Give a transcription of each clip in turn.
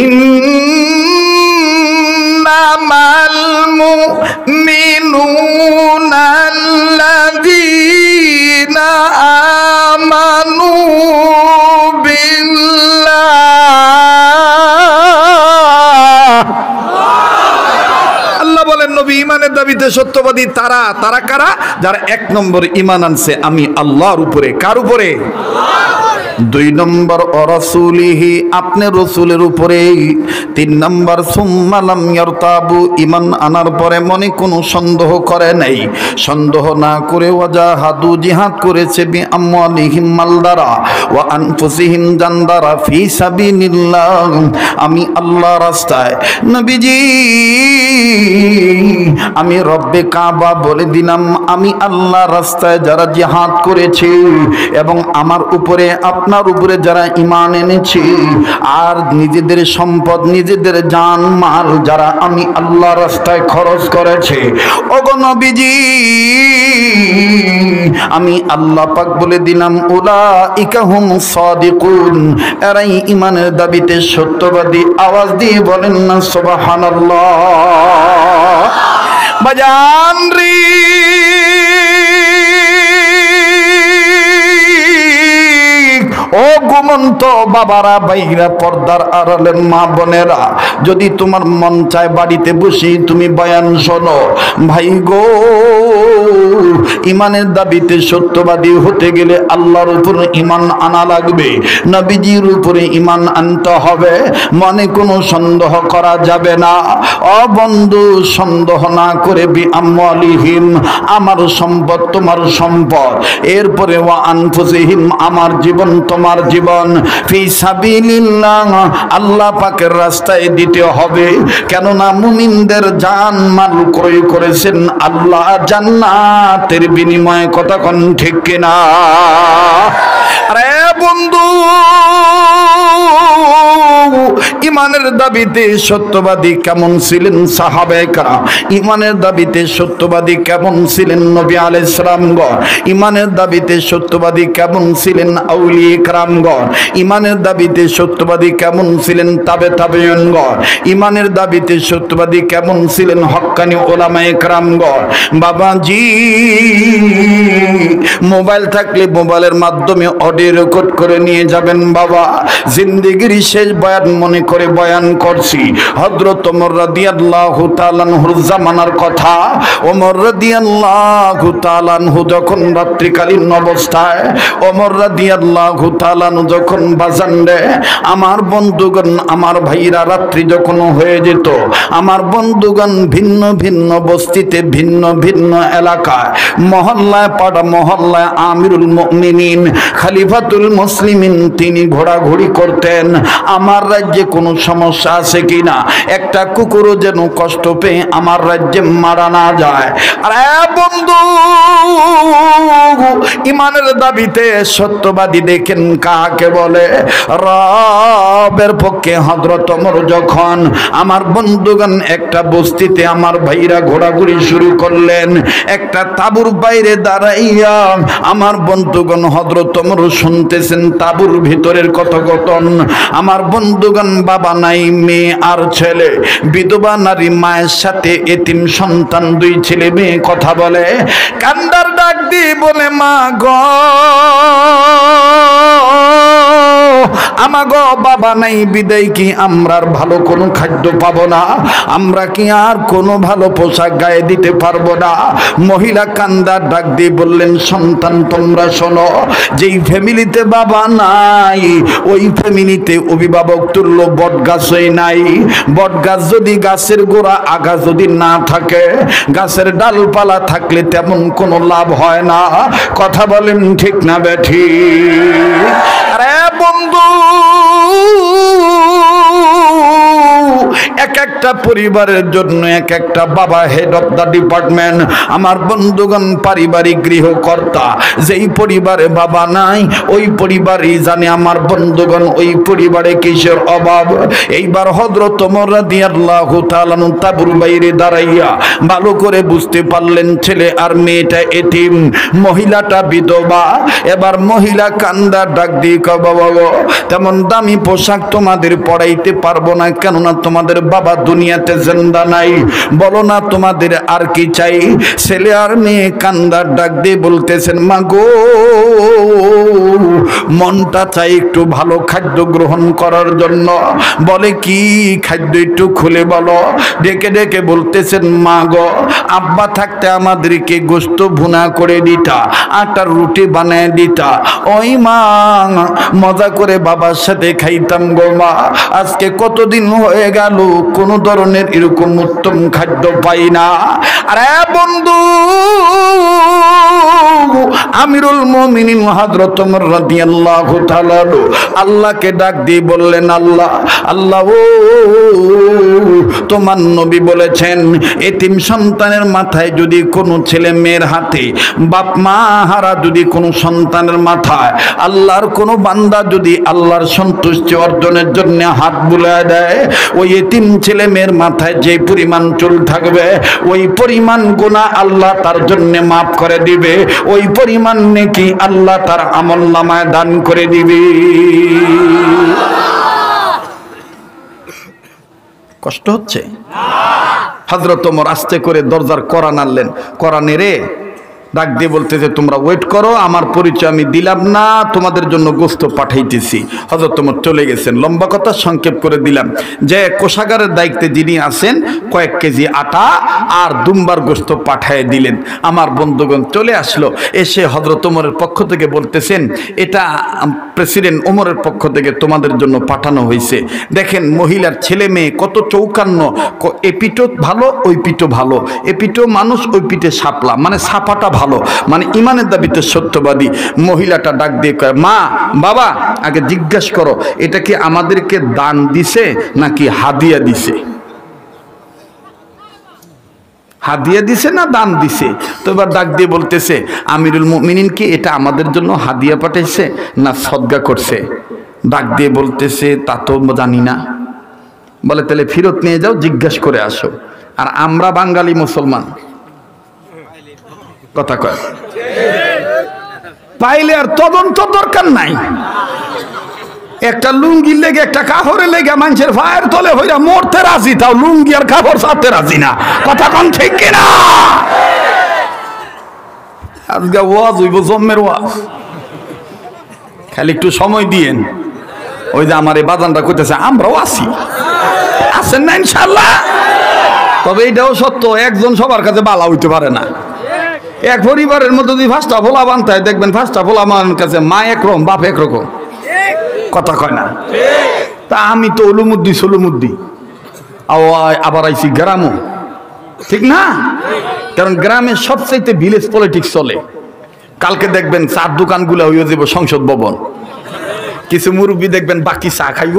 ইন্নামাল মুমিনুনা আল্লাযীনা আমানু নবী ইমানের দাবিতে সত্যবাদী তারা কারা? যারা 1 নম্বর ঈমান আনছে আমি আল্লাহর উপরে। কার উপরে? 2 নম্বর রাসূলিহি, আপনি রাসূলের উপরে। 3 নম্বর সুম্মা লাম ইয়ারতাবু, ঈমান আনার পরে মনে কোনো সন্দেহ করে নাই। সন্দেহ না করে ওয়াজাহাদু, জিহাদ করেছে বিআমওয়ালিহিম, মাল দ্বারা, ওয়া আনফুসিহিম, জান দ্বারা, ফি সাবিলিল্লাহ, আমি আল্লাহর রাস্তায়। নবীজি আমি রব্বে কাবা বলে দিলাম, আমি আল্লাহর রাস্তায় যারা জিহাদ করেছে এবং আমার উপরে আপনার উপরে যারা ঈমান এনেছে আর নিজেদের সম্পদ নিজেদের জান মাল যারা আমি আল্লাহর রাস্তায় খরচ করেছে, ওগো নবীজি আমি আল্লাহ পাক বলে দিলাম উলাইকা হুমুস সাদিকুন, এরাই ঈমানের দাবিতে সত্যবাদী। আওয়াজ দিয়ে বলেন না সুবহানাল্লাহ। বাজান রে ও ঘুমন্ত বাবারা, বাইরা, পর্দার আড়ালের মা বোনেরা, যদি তোমার মন চায় বাড়িতে বসে তুমি বয়ান শোনো। ভাই গো, ইমানের দাবিতে সত্যবাদী হতে গেলে আল্লাহর উপর ঈমান আনা লাগবে, নবীজির উপরে ঈমান আনতে হবে, মনে কোনো সন্দেহ করা যাবে না। ও বন্ধু, সন্দেহ না করে বিআমওয়ালিহিম, আমার সম্পদ তোমার সম্পদ, এরপরে ওয়া আনফুসিহিম, আমার জীবন তোমার জীবন, ফি সাবিলিল্লাহ, আল্লাহ পাকের রাস্তায় দিতে হবে। কেননা মুমিনদের জান মাল ক্রয় করেছেন আল্লাহ জান্নাতের বিনিময়ে। কথা কোন ঠিক কিনা? আরে বন্ধু, ইমানের দাবিতে সত্যবাদী কেমন ছিলেন সাহাবায়ে কেরাম? ইমানের দাবিতে সত্যবাদী কেমন ছিলেন নবী আলাইহিস সালামগণ? ইমানের দাবিতে সত্যবাদী কেমন ছিলেন আউলিয়া কেরামগণ? ইমানের দাবিতে সত্যবাদী কেমন ছিলেন তাবেঈনগণ? ইমানের দাবিতে সত্যবাদী কেমন ছিলেন হক্কানি উলামায়ে কেরামগণ? বাবাজি, মোবাইল থাকলে মোবাইলের মাধ্যমে অডিও রেকর্ড করে নিয়ে যাবেন বাবা। জিন্দেগির শেষ বয়ান মনে করে বয়ান করছি। হযরত ওমর রাদিয়াল্লাহু তাআলা আনহুর জামানার কথা। ওমর রাদিয়াল্লাহু তাআলা আনহু যখন রাত্রিকালীন অবস্থায়, ওমর রাদিয়াল্লাহু তাআলা আনহু যখন বাজানরে, আমার বন্ধুগণ, আমার ভাইরা, রাত্রি যখন হয়ে যেত, আমার বন্ধুগণ ভিন্ন ভিন্ন বস্তিতে, ভিন্ন ভিন্ন এলাকায়, মহল্লায়, পাড়া মহল্লায় আমিরুল মুমিনিন, খলিফাতুল মুসলিমিন তিনি ঘোরাঘুরি করতেন। আমার রাজ্যে কোনো সমস্যা আছে কিনা, একটা কুকুরও যেন কষ্ট পেয়ে আমার রাজ্যে মারা না যায়। আরে বন্ধু, ইমানের দাবিতে সত্যবাদী দেখেন কাকে বলে? রবের পক্ষে হযরত ওমর যখন আমার বন্ধুগণ একটা বস্তিতে আমার ভাইরা ঘোরাঘুরি শুরু করলেন, একটা তাঁবুর বাইরে দাঁড়াইয়া আমার বন্ধুগণ হযরত ওমর শুনতেছেন তাঁবুর ভিতরের কথোপকথন। আমার বন্ধুগণ বাবা নাই, মেয়ে আর ছেলে, বিধবা নারী, মায়ের সাথে এতিম সন্তান, 2 ছেলে মেয়ে কথা বলে, কান্দার ডাক দিয়ে বলে, মা গো, আমাগো বাবা নাই বিদায় কি আমরা আর ভালো কোনো খাদ্য পাবো না? আমরা কি আর কোনো ভালো পোশাক গায়ে দিতে পারবো না? মহিলা কান্দার ডাক দিয়ে বললেন, সন্তান তোমরা শোনো, যেই ফ্যামিলিতে বাবা নাই ওই ফ্যামিলিতে অভিভাবক তুল্য বট গাছই নাই। বট গাছ যদি গাছের গোড়া আগা যদি না থাকে, গাছের ডালপালা থাকলে তেমন কোনো লাভ হয় না। কথা বলেন ঠিক না বেঠি? আরে বন্ধু, এক একটা একটা পরিবারের জন্য এক একটা বাবা হেড অফ দ্য ডিপার্টমেন্ট। আমার বন্ধুগণ, পারিবারিক গৃহকর্তা। যেই পরিবারে বাবা নাই ওই পরিবারই জানে আমার বন্ধুগণ ওই পরিবারে কিসের অভাব। এইবার হযরত ওমর রাদিয়াল্লাহু তাআলা তাঁবুর বাইরে দাঁড়াইয়া ভালো করে বুঝতে পারলেন ছেলে আর মেয়েটা এতিম, মহিলাটা বিধবা। এবার মহিলা কান্দা ডাক দিয়ে কয়, বাবা গো, তেমন দামি পোশাক তোমাদের পরাইতে পারবো না, কেননা তোমাদের বাবা দুনিয়াতে জিন্দা নাই। বলো না তোমাদের আর কি চাই? ছেলে আর মেয়ে কান্দা ডাক দিয়ে বলতেছেন, মা গো, মনটা চাই একটু ভালো খাদ্য গ্রহণ করার জন্য। বলে কি খাদ্য একটু খুলে বলো। ডেকে ডেকে বলতেছেন, মা গো, আব্বা থাকতে আমাদেরকে গোশত ভুনা করে দিতা, আটার রুটি বানায় দিতা, ওই মা মজা করে বাবার সাথে খাইতাম গো মা। আজকে কতদিন হয়ে গেল কোনো ধরনের এরকম উত্তম খাদ্য পাই না। আরে বন্ধু, আমিরুল মুমিনিন হযরত ওমর রাদিয়াল্লাহু তাআলা আল্লাহকে ডাক দিয়ে বললেন, আল্লাহ আল্লাহ, ও তোমার নবী বলেছেন এতিম সন্তানের মাথায় যদি কোনো ছেলে মেয়ের হাতে, বাপ মা হারা যদি কোনো সন্তানের মাথায় আল্লাহর কোনো বান্দা যদি আল্লাহর সন্তুষ্টি অর্জনের জন্য হাত বুলায় দেয়, ওই এতিম ছেলে মেয়ের মাথায় যে পরিমাণ চুল থাকবে ওই পরিমাণ গুনাহ আল্লাহ তার জন্য মাফ করে দিবে, ওই পরিমাণ নেকি আল্লাহ তার আমলনামায় দান করে দিবে। কষ্ট হচ্ছে? হযরত ওমর আস্তে করে দরজার কড়া নাড়লেন। কড়া নেড়ে ডাক দিয়ে বলতেছে, তোমরা ওয়েট করো, আমার পরিচয় আমি দিলাম না, তোমাদের জন্য গোশত পাঠাইতেছি। হযরত ওমর চলে গেছেন। লম্বা কথা সংক্ষেপ করে দিলাম যে কোষাগারের দায়িত্বে যিনি আছেন কয়েক কেজি আটা আর দুম্বার গোশত পাঠিয়ে দিলেন। আমার বন্ধুগণ চলে আসলো, এসে হযরত ওমরের পক্ষ থেকে বলতেছেন, এটা প্রেসিডেন্ট ওমরের পক্ষ থেকে তোমাদের জন্য পাঠানো হয়েছে। দেখেন মহিলার ছেলে মেয়ে কত চৌকান্ন, এ পিঠও ভালো ওই পিঠও ভালো, এ পিঠও মানুষ ওই পিঠে সাপলা, মানে সাপাটা ভালো, মানে ইমানের দাবিতে সত্যবাদী। মহিলাটা ডাক দিয়ে কয়, মা বাবা আগে জিজ্ঞাসা করো এটা কি আমাদেরকে দান দিছে নাকি হাদিয়া দিছে? হাদিয়া দিছে না দান দিছে? তো এবার ডাক দিয়ে বলতেছে, আমিরুল মুমিনিন কি এটা আমাদের জন্য হাদিয়া পাঠাইছে না সদকা করছে? ডাক দিয়ে বলতেছে, তা তো জানি না। বলে তাহলে ফেরত নিয়ে যাও, জিজ্ঞাসা করে আসো। আর আমরা বাঙালি মুসলমান কথা কয়, পাইলে আর তদন্ত দরকার নাই। একটা লুঙ্গির লেগে একটা কাপড়ের লেগে মানুষের ফায়ের তলে হইয়া মরতে রাজি, তাও লুঙ্গি আর কাপড় ছাড়তে রাজি না। কথা কন ঠিক কিনা? আজকে ওয়াজ হইব জম্মের ওয়াজ, খালি একটু সময় দিয়েন। ওই যে আমার এই বাজানটা কইতেছে আমরাও আছি, আছেন না ইনশাআল্লাহ? তবে এইটাও সত্য, একজন সবার কাছে বালা হইতে পারে না। এক পরিবারের মধ্যে যদি ফার্স্টটা ভোলা বানতে হয়, দেখবেন ফার্স্টটা ভোলা মানুষের কাছে মা একরকম বাপ একরকম। কথা কয় না? তা আমি তো ওলুমুদ্দি সলুমুদ্দি, আবার আইছি গ্রামও, ঠিক না? কারণ গ্রামে সবচাইতে ভিলেজ পলিটিক্স চলে। কালকে দেখবেন চার দোকানগুলো হয়ে যাব সংসদ ভবন। কিছু মুরব্বী দেখবেন বাকি চা খাইব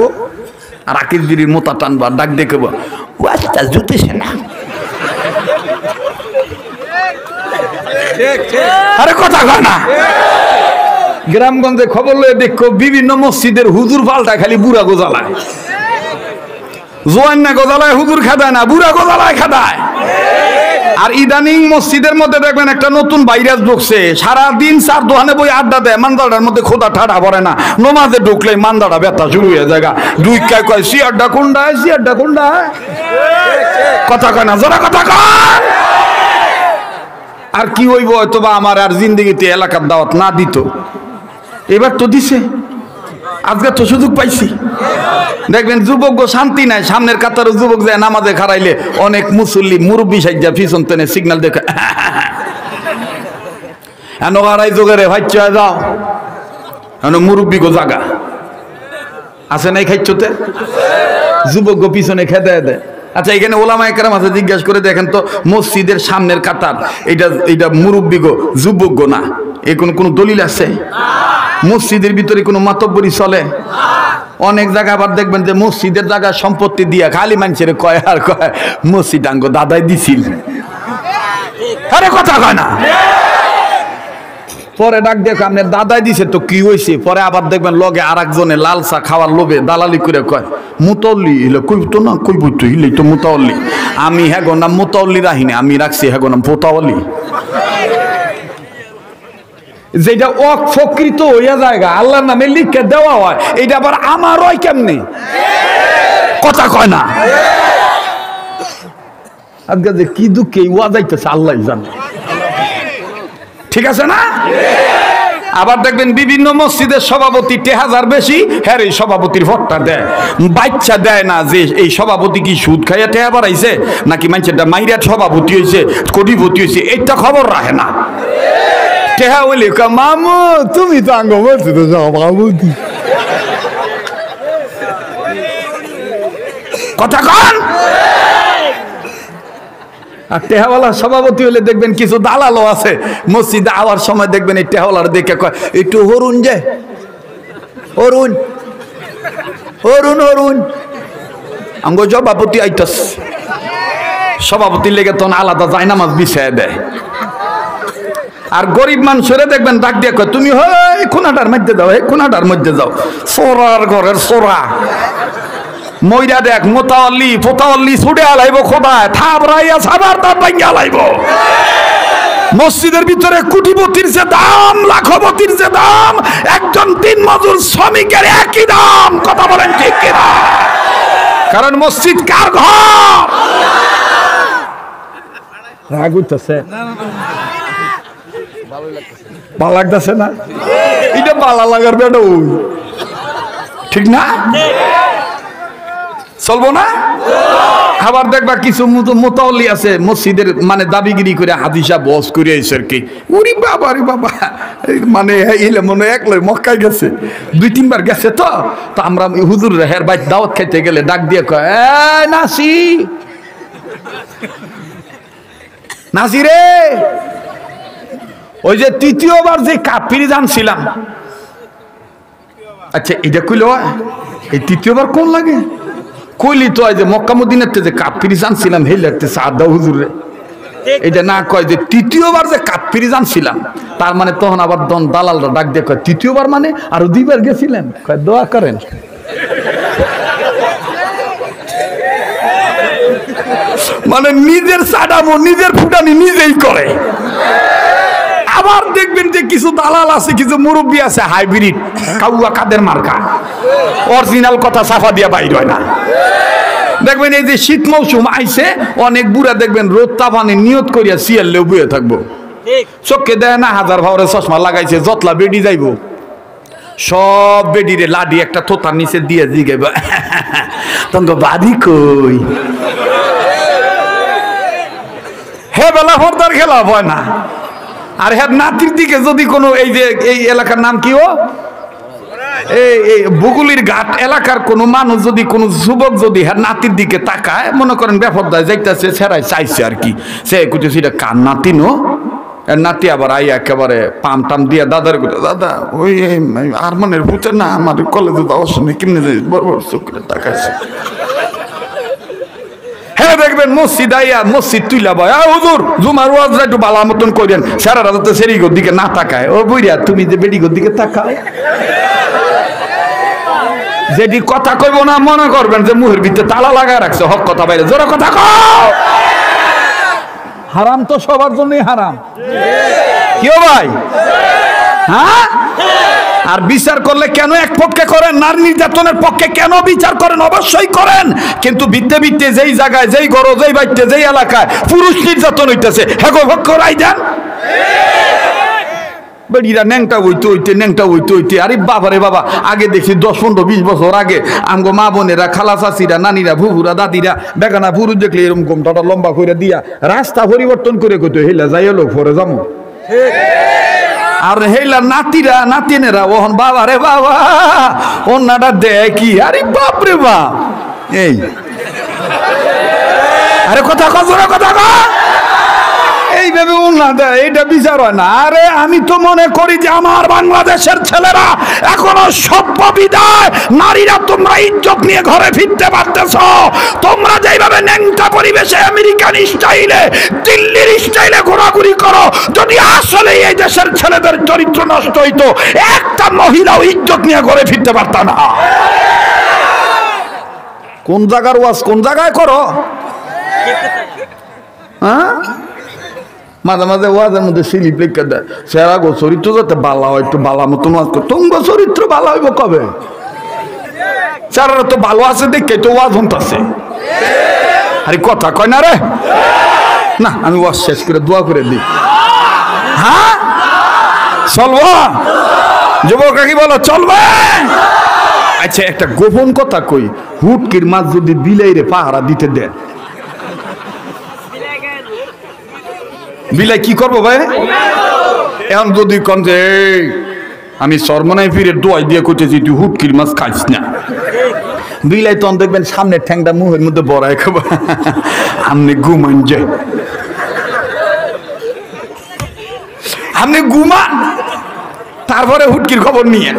আর আকির বিড়ির মোতা টানবার, ডাক দেখব ওয়াজটা জুতেছে না। আরে কথা কয় না? গ্রামগঞ্জে খবর লয়ে দেখো বিভিন্ন মসজিদের হুজুর পাল্টা খালি বুড়া গোজালায়, জোয়ান না গোজালায় হুজুর খাদায় না, বুড়া গোজালায় খাদায়। আর ইদানিং মসজিদের মধ্যে দেখবেন একটা নতুন ভাইরাস ঢুকছে, সারাদিন চার দোকানে বই আড্ডা দেয়, মান্দাটার মধ্যে খোদা ঠাডা ভরে না, নমাজে ঢুকলে মান্দাটা ব্যথা শুরু হয়ে যায়। দুই কয় সিয়ারটা কোনটায়, সিয়ারটা কোনটায়? কথা কয় না? জোরে কথা কয়। আর কি হইব হয়তো বা আমার আর জিন্দেগিতে এলাকার দাওয়াত না দিত, এবার তো দিছে, আজকে তো সুযোগ পাইছি। দেখবেন যুবক শান্তি নাই, সামনের কাতার যুবক যায় নামাজে খারাইলে অনেক মুসল্লি মুরব্বী সাইজা পিছন টেনে সিগন্যাল দেখে এনাই যোগেরে ভাইচা যাও, মুরব্বী গো জাগা আছে নাই খাইছোতে, যুবক পিছনে খেদে দেয়। আচ্ছা এখানে ওলামা একরাম আছে, জিজ্ঞাসা করে দেখেন তো মসজিদের সামনের কাতার এটা মুরব্বী গো যুবক গো না, এ কোনো দলিল আছে? মসজিদের ভিতরে কোনো মাতব্বরি চলে? অনেক জায়গা আবার দেখবেন যে মসজিদের জায়গা সম্পত্তি দিয়া খালি মানুষের কয় আর কয় মসজিদ আঙ্গ দাদাই দিছিল। আরে কথা কয় না, পরে ডাক দেখো আপনার দাদাই দিছে তো কি হয়েছে, পরে আবার দেখবেন লগে আর একজনে লাল চা খাওয়ার লোভে দালালি করে কয় মুতাল্লি হইলে কই তো না, কই বই তো হইলেই তো মুতাল্লি। আমি হ্যাঁ নাম মুতাল্লি রাখিনি, আমি রাখছি হ্যাঁ নাম পোতাওয়ালি। যেটা অফকৃত হইয়া জায়গা আল্লাহর নামে লিখে দেওয়া হয়, এটা আবার আমার হয় কেমনে? কথা কয় না। আজকে যে কি দুঃখে ওয়া যাইতেছে আল্লাহ জানে, ঠিক আছে না? আবার দেখবেন বিভিন্ন মসজিদের সভাপতি 10,000 বেশি, হ্যাঁ এই সভাপতির ভোটটা দেয়, বাচ্চা দেয় না যে এই সভাপতি কি সুদ খাইয়া টেহা বাড়াইছে নাকি মানুষেরটা মাইরা সভাপতি হয়েছে কোটিপতি হয়েছে, এটা খবর রাখে না। টেহা বলি মামু তুমি তো আঙ্গ মসজিদ সভাপতি, কথা কন। আর টেহাওয়ালা সভাপতি হলে দেখবেন কিছু দালালও আছে মসজিদে আওয়ার সময় দেখবেন এই টেহাওয়ালার দেখে কয় একটু হরুন যে হরুন হরুন হরুন আঙ্গ সভাপতি আইতাস, সভাপতির লেগে তখন আলাদা জায়নামাজ বিছায় দেয়। আর গরিব মানুষেরা দেখবেন ডাক দিয়ে কয় তুমি হয় কোনাটার মধ্যে যাও, এই কোনাটার মধ্যে যাও, সোরার ঘরের সোরা মইরা দেখ মোতাওয়াল্লি ফোতাওয়াল্লি ছুড়ে আলাইব খোদায় থাবরাইয়া সাবার দাম ভাঙ্গা আলাইব। মসজিদের ভিতরে কোটিপতির যে দাম লাখপতির যে দাম একজন দিন মজুর শ্রমিকের একই দাম, কথা বলেন ঠিক কিনা? কারণ মসজিদ কার ঘর? রাগ হইতেছে, ভালো লাগতেছে না? এটা ভালো লাগার বেটা ঠিক না? চলবো না? আবার দেখবা কিছু মোতাওয়াল্লি আছে মসজিদের মানে দাবিগিরি করে হাদিসা বস করে আইছে কি, ওরে বাবা রে বাবা, মানে এলে মনে একলাই মক্কায় গেছে 2-3 বার গেছে। তো আমরা হুজুর হের বাইত দাওয়াত খাইতে গেলে ডাক দিয়ে কয় এই নাসি নাসি রে, ওই যে তৃতীয়বার যে কাফির জানছিলাম, আচ্ছা এটা কইলো এই তৃতীয়বার কোন লাগে? কইলি তো যে মক্কা মদিনাতে যে কাফির জানছিলাম হেই লাগতেছে আদা হুজুর রে, এটা না কয় যে তৃতীয়বার যে কাফির জানছিলাম, তার মানে তখন আবার দালালরা ডাক দিয়ে কয় তৃতীয়বার মানে আরো 2 বার গেছিলেন, কয় দোয়া করেন। মানে নিজের সাডামো নিজের ফুটানি নিজেই করে। আবার দেখবেন যে কিছু দালাল আছে কিছু মুরব্বী আছে হাইব্রিড কাউয়া কাদের মার্কা, অরিজিনাল কথা সাফা দিয়া বাইর হয় না। দেখবেন এই যে শীত মৌসুম আইছে অনেক বুড়া দেখবেন রোদ তাপানে নিয়ত করিয়া সিয়ারলেও বয়ে থাকবো, চোখে দেয় না 1000 ভাওরে চশমা লাগাইছে, যতলা বেডি যাইব সব বেডিরে লাডি একটা থোতার নিচে দিয়ে জিগাইব তঙ্গ বাদি কই, হে বেলা হরদার খেলা হয় না। আর হ্যাঁ নাতির দিকে যদি কোনো এই যে এই এলাকার নাম কি ও এই বগুলির ঘাট এলাকার কোনো মানুষ যদি কোনো যুবক যদি হ্যাঁ নাতির দিকে তাকায়, মনে করেন বেফরদায় যাইতেছে ছেড়াই চাইছে আর কি, সে কুটেছে এটা কার নাতি নো, নাতি আবার আই একেবারে পাম টাম দিয়া দাদার করে দাদা ওই আরমানের ভূতে না আমার কলেজে যাওয়ার সময় কেমনে যাই বড় বড় চোখে তাকাইছে। হ্যাঁ দেখবেন মসজিদ আইয়া মসজিদ তুইলা বয় হুজুর জুমার ওয়াজটা একটু বালা মতন করেন, সারা রাত তো সেরিগোর দিকে না তাকায়, ও বইরা তুমি যে বেডিগোর দিকে তাকাও, যেটি কথা কইব না মনে করবেন যে মুহের ভিতরে তালা লাগায় রাখছে, হক কথা বাইরে জোরে কথা কও। হারাম তো সবার জন্যই হারাম, কি ভাই? হ্যাঁ, আর বিচার করলে কেন এক পক্ষে করেন, নারী নির্যাতনের পক্ষে কেন বিচার করেন? অবশ্যই করেন, কিন্তু ভিত্তে ভিত্তে যেই জায়গায় যেই ঘর যেই বাড়িতে যেই এলাকায় পুরুষ নির্যাতন হইতেছে হেগো পক্ষ রাই দেন। বেড়িরা ন্যাংটা হইতে হইতে ন্যাংটা হইতে হইতে আরে বাবা রে বাবা, আগে দেখছি 10-15-20 বছর আগে আমগো মা বোনেরা খালা চাচিরা নানিরা ভুবুরা দাদিরা বেগানা পুরু দেখলে এরকম গোমটাটা লম্বা করে দিয়া রাস্তা পরিবর্তন করে কইতো হেলা যাই লোক পরে যাবো, আর হেলা নাতিরা নাতিনেরা ওহন বাবা রে বাবা অন্যটা দেখি আরে বাপ রে বাপ, এই আরে কথা কজোরা কথা এইভাবে উন্না দেয়, এটা বিচার হয় না। আরে আমি তো মনে করি যে আমার বাংলাদেশের ছেলেরা এখনো সভ্য বিদায়, নারীরা তোমরা ইজ্জত নিয়ে ঘরে ফিরতে পারতেছ। তোমরা যেভাবে ন্যাংটা পরিবেশে আমেরিকান স্টাইলে, দিল্লির স্টাইলে ঘোরাঘুরি করো, যদি আসলে এই দেশের ছেলেদের চরিত্র নষ্ট হইতো, একটা মহিলাও ইজ্জত নিয়ে ঘরে ফিরতে পারত না। কোন জায়গার ওয়াজ কোন জায়গায় করো? হ্যাঁ, মাঝে মাঝে ওয়াজের মধ্যে স্লিপ লিখে দেয়, সেরা গো চরিত্র যাতে বালা হয়, একটু বালা মতন ওয়াজ করো। তোমার চরিত্র বালা হইব কবে? সেরা তো ভালো আছে দেখে তো ওয়াজ হন্তাছে। আরে কথা কয় না রে। না, আমি ওয়াজ শেষ করে দোয়া করে দিই। হ্যাঁ চলবো? যুবক কি বলো চলবে? আচ্ছা, একটা গোপন কথা কই, হুটকির মাছ যদি বিলাইরে পাহারা দিতে দেন, বিলাই কি করবো ভাই? এখন যদি কন যে আমি সরমনাই ফিরে দোয়াই দিয়ে করতেছি তুই হুটকির মাছ খাইস না, বিলাই তখন দেখবেন সামনের ঠ্যাংটা মুখের মধ্যে বড়াই খাবো, আপনি ঘুমান যে, আপনি ঘুমান, তারপরে হুটকির খবর নিয়ে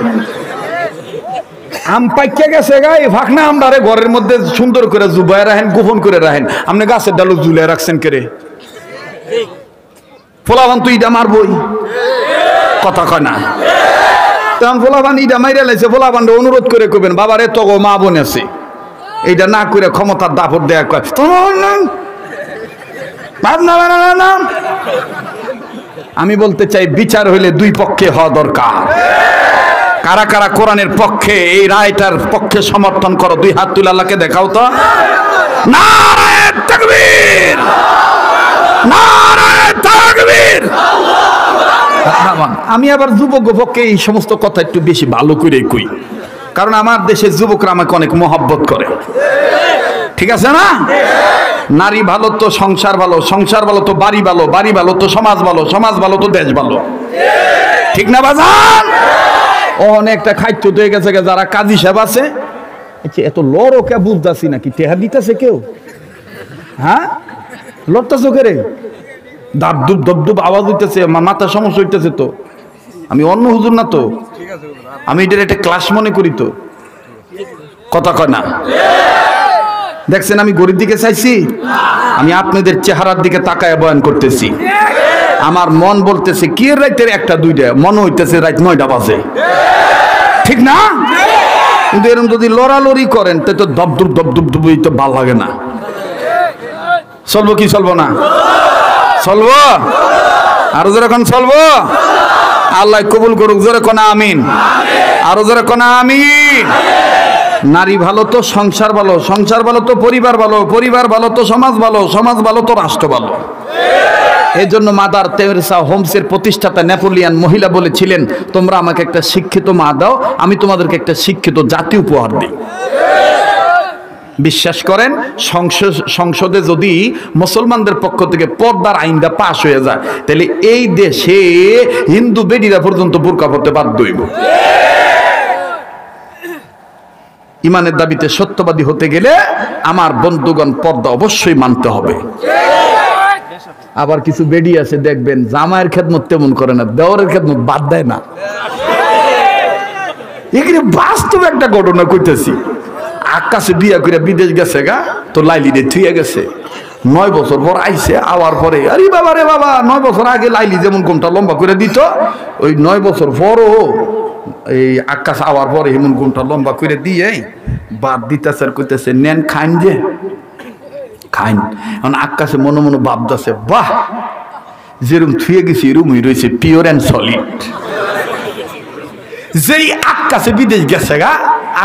আম পাইকে গেছে গাই ফাঁকনা আমদারে ঘরের মধ্যে সুন্দর করে জুবাই রাখেন, গোপন করে রাখেন। আপনি গাছের ডালো ঝুলে রাখছেন কেরে? ফোলাবান তুই ইটা মারবই, কথা কয় না। তখন ফোলাবান ইটা মাইরে লাইছে, ফোলাবান অনুরোধ করে কবেন বাবারে তো মা বোন আছে, এইটা না করে ক্ষমতার দাপট দেয়া কয় না। আমি বলতে চাই বিচার হইলে দুই পক্ষে হওয়া দরকার। কারা কারা কোরআনের পক্ষে, এই রায়টার পক্ষে সমর্থন করো? দুই হাত তুলে আল্লাহকে দেখাও তো। নারায়ে তাকবীর, নারায়ে তাকবীর। আমি আবার যুবক পক্ষে এই সমস্ত কথা একটু বেশি ভালো করে কই, কারণ আমার দেশের যুবকরা আমাকে অনেক মহব্বত করে। ঠিক আছে না? নারী ভালো তো সংসার ভালো, সংসার ভালো তো বাড়ি ভালো, বাড়ি ভালো তো সমাজ ভালো, সমাজ ভালো তো দেশ ভালো। ঠিক না বাজান? অনেকটা খাদ্য হয়ে গেছে যারা কাজী সাহেব আছে। আচ্ছা, এত লড়ও কে বুঝতেছি নাকি টেহা দিতেছে কেউ? হ্যাঁ, লড়তা চোখে দাব দুব দব দুব আওয়াজ হইতেছে, মাথা সমস্যা হইতেছে। তো আমি অন্য হুজুর না তো, আমি এটার একটা ক্লাস মনে করি তো, কথা কয় না। দেখছেন আমি গরিব দিকে চাইছি, আমি আপনাদের চেহারার দিকে তাকায় বয়ান করতেছি। আমার মন বলতেছে কি রাইতের একটা দুইটা, মনে হইতেছে রাত 9টা বাজে। ঠিক না? কিন্তু এরকম যদি লড়ালড়ি করেন তো দবদুব দবদুব দুবই তো ভাল লাগে না। চলবো কি চলবো না? চলবো, আরো জোরে কোন চলবো। আল্লাহ কবুল করুক, জোরে কোন আমিন, আরো জোরে কোন আমিন। নারী ভালো তো সংসার ভালো, সংসার ভালো তো পরিবার ভালো, পরিবার ভালো তো সমাজ ভালো, সমাজ ভালো তো রাষ্ট্র ভালো। এই জন্য মাদার তেরেসা হোমসের প্রতিষ্ঠাতা নেপোলিয়ান মহিলা বলেছিলেন, তোমরা আমাকে একটা শিক্ষিত মা দাও, আমি তোমাদেরকে একটা শিক্ষিত জাতি উপহার দিই। বিশ্বাস করেন, সংসদে যদি মুসলমানদের পক্ষ থেকে পর্দার আইনটা পাশ হয়ে যায়, তাহলে এই দেশে হিন্দু বেডিরা পর্যন্ত বোরকা পরতে বাধ্য হইব। ইমানের দাবিতে সত্যবাদী হতে গেলে আমার বন্ধুগণ পর্দা অবশ্যই মানতে হবে। আবার কিছু বেডি আছে দেখবেন জামাইয়ের খেদমত তেমন করে না, দেওয়ারের খেদমত বাদ দেয় না। এখানে বাস্তব একটা ঘটনা কইতেছি। আকাশে বিয়া করে বিদেশ গেছে গা, তো লাইলি রে থুয়ে গেছে। 9 বছর পর আইছে, আওয়ার পরে আরে বাবা রে বাবা, 9 বছর আগে লাইলি যেমন কোনটা লম্বা করে দিত, ওই 9 বছর পরও এই আকাশ আওয়ার পরে এমন কোনটা লম্বা করে দিয়ে বাদ দিতেছে আর কইতেছে নেন খাইন যে খাইন। এখন আকাশে মনে মনে ভাবতেছে, বাহ, যেরকম থুয়ে গেছি এরকমই রয়েছে, পিওর অ্যান্ড সলিড। যেই আকাশে বিদেশ গেছে গা,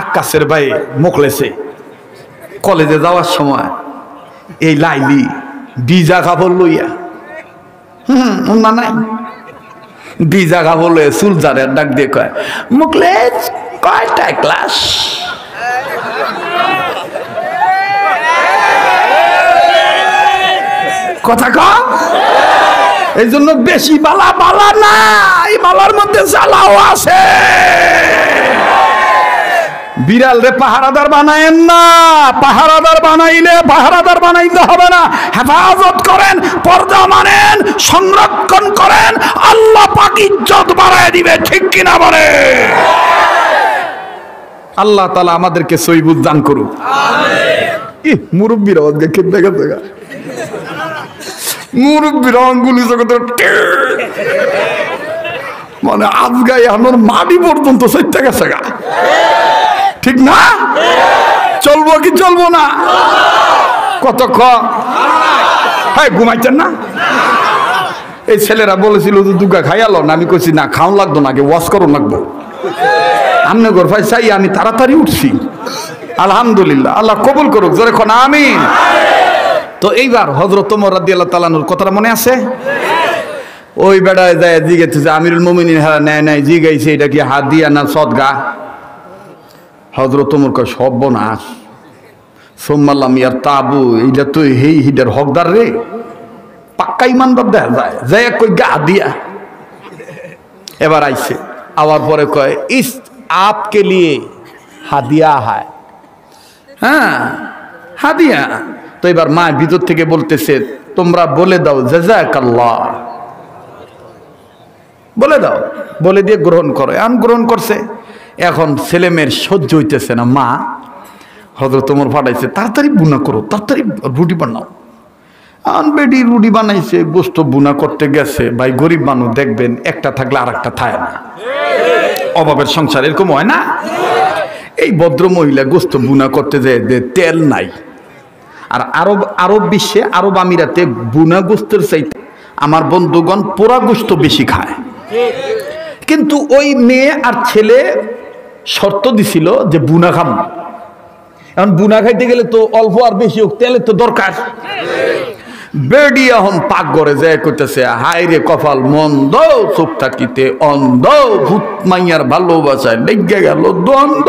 আকাশের ভাই মোকলেছে কলেজে যাওয়ার সময় এই লাইলি ভিজা কাপড় লইয়া, না নাই ভিজা কাপড় লইয়া চুলজারের ডাক দিয়ে কয়, মুকলেজ কয়টা ক্লাস? কথা কম। এই জন্য বেশি বালা বালা না, এই বালার মধ্যে জ্বালাও আছে। বিড়াল রে পাহারাদার বানায়েন না, পাহারাদার বানাইলে পাহারাদার বানাইতে হবে না, হেফাজত করেন, পর্দা মানেন, সংরক্ষণ করেন, আল্লাহ পাক ইজ্জত বাড়ায় দিবে, ঠিক কিনা বলে? আল্লাহ তাআলা আমাদেরকে সহিহ বুঝ দান করুক, আমিন। মুরব্বীরা ওদিকে খেতে গেছে, মুরব্বীরা আঙ্গুলি জগতে মানে আজগাই আমার মাটি পর্যন্ত সইতে গেছে গা, ঠিক না? চলবো কি চলবো না? কতক্ষণ? হ্যাঁ, ঘুমাইছেন না? এই ছেলেরা বলেছিল যে দুগা খাইয়ালো না, আমি কইছি না, খাওয়ান লাগতো না, আগে ওয়াশ করুন লাগবো। আমনে ঘর ভাই চাই, আমি তাড়াতাড়ি উঠছি, আলহামদুলিল্লাহ, আল্লাহ কবুল করুক, জোরে কোন আমিন। তো এইবার হযরত ওমর রাদিয়াল্লাহু তাআলা আনহুর কথাটা মনে আছে? ওই বেড়ায় যায় জিজ্ঞেস যে আমিরুল মুমিনিন হ্যাঁ নেয় নাই, জিজ্ঞাইছে এটা কি হাদিয়া না সদগা? হযরত ওমর কয় সর্বনাশ, সুম্মাল্লাম ইয়ার তাবু, এইটা তো হেই হিডার হকদার রে, পাক্কা ইমানদার দেখা যায়, যায় কই গা দিয়া। এবার আইছে, আবার পরে কয় ইস আপকে লিয়ে হাদিয়া হয়, হ্যাঁ হাদিয়া। তো এবার মা ভিতর থেকে বলতেছে তোমরা বলে দাও জাযাকাল্লাহ, বলে দাও, বলে দিয়ে গ্রহণ করো। এখন গ্রহণ করছে, এখন ছেলে মেয়ের সহ্য হইতেছে না, মা হযরত ওমর ফাটাইছে তাড়াতাড়ি বুনা করো, তাড়াতাড়ি রুটি বানাও। এখন বেডি রুটি বানাইছে, গোস্ত বুনা করতে গেছে, ভাই গরিব মানুষ দেখবেন একটা থাকলে আর একটা থাকে না, অভাবের সংসার এরকম হয় না? এই ভদ্র মহিলা গোস্ত বুনা করতে যায়, তেল নাই। আর আরব বিশ্বে, আরব আমিরাতে বুনা গোস্তের চাইতে আমার বন্ধুগণ পোড়া গোস্ত বেশি খায়। কিন্তু ওই মেয়ে আর ছেলে শর্ত দিছিল যে বুনা খাম। এখন বুনা খাইতে গেলে তো অল্প আর বেশি হোক, তেলের তো দরকার। বেডি এখন পাক করে যায় করতেছে হায় রে কপাল মন্দ, চোখ থাকিতে অন্ধ, ভূত মাইয়ার ভালোবাসায় লেগে গেল দ্বন্দ্ব।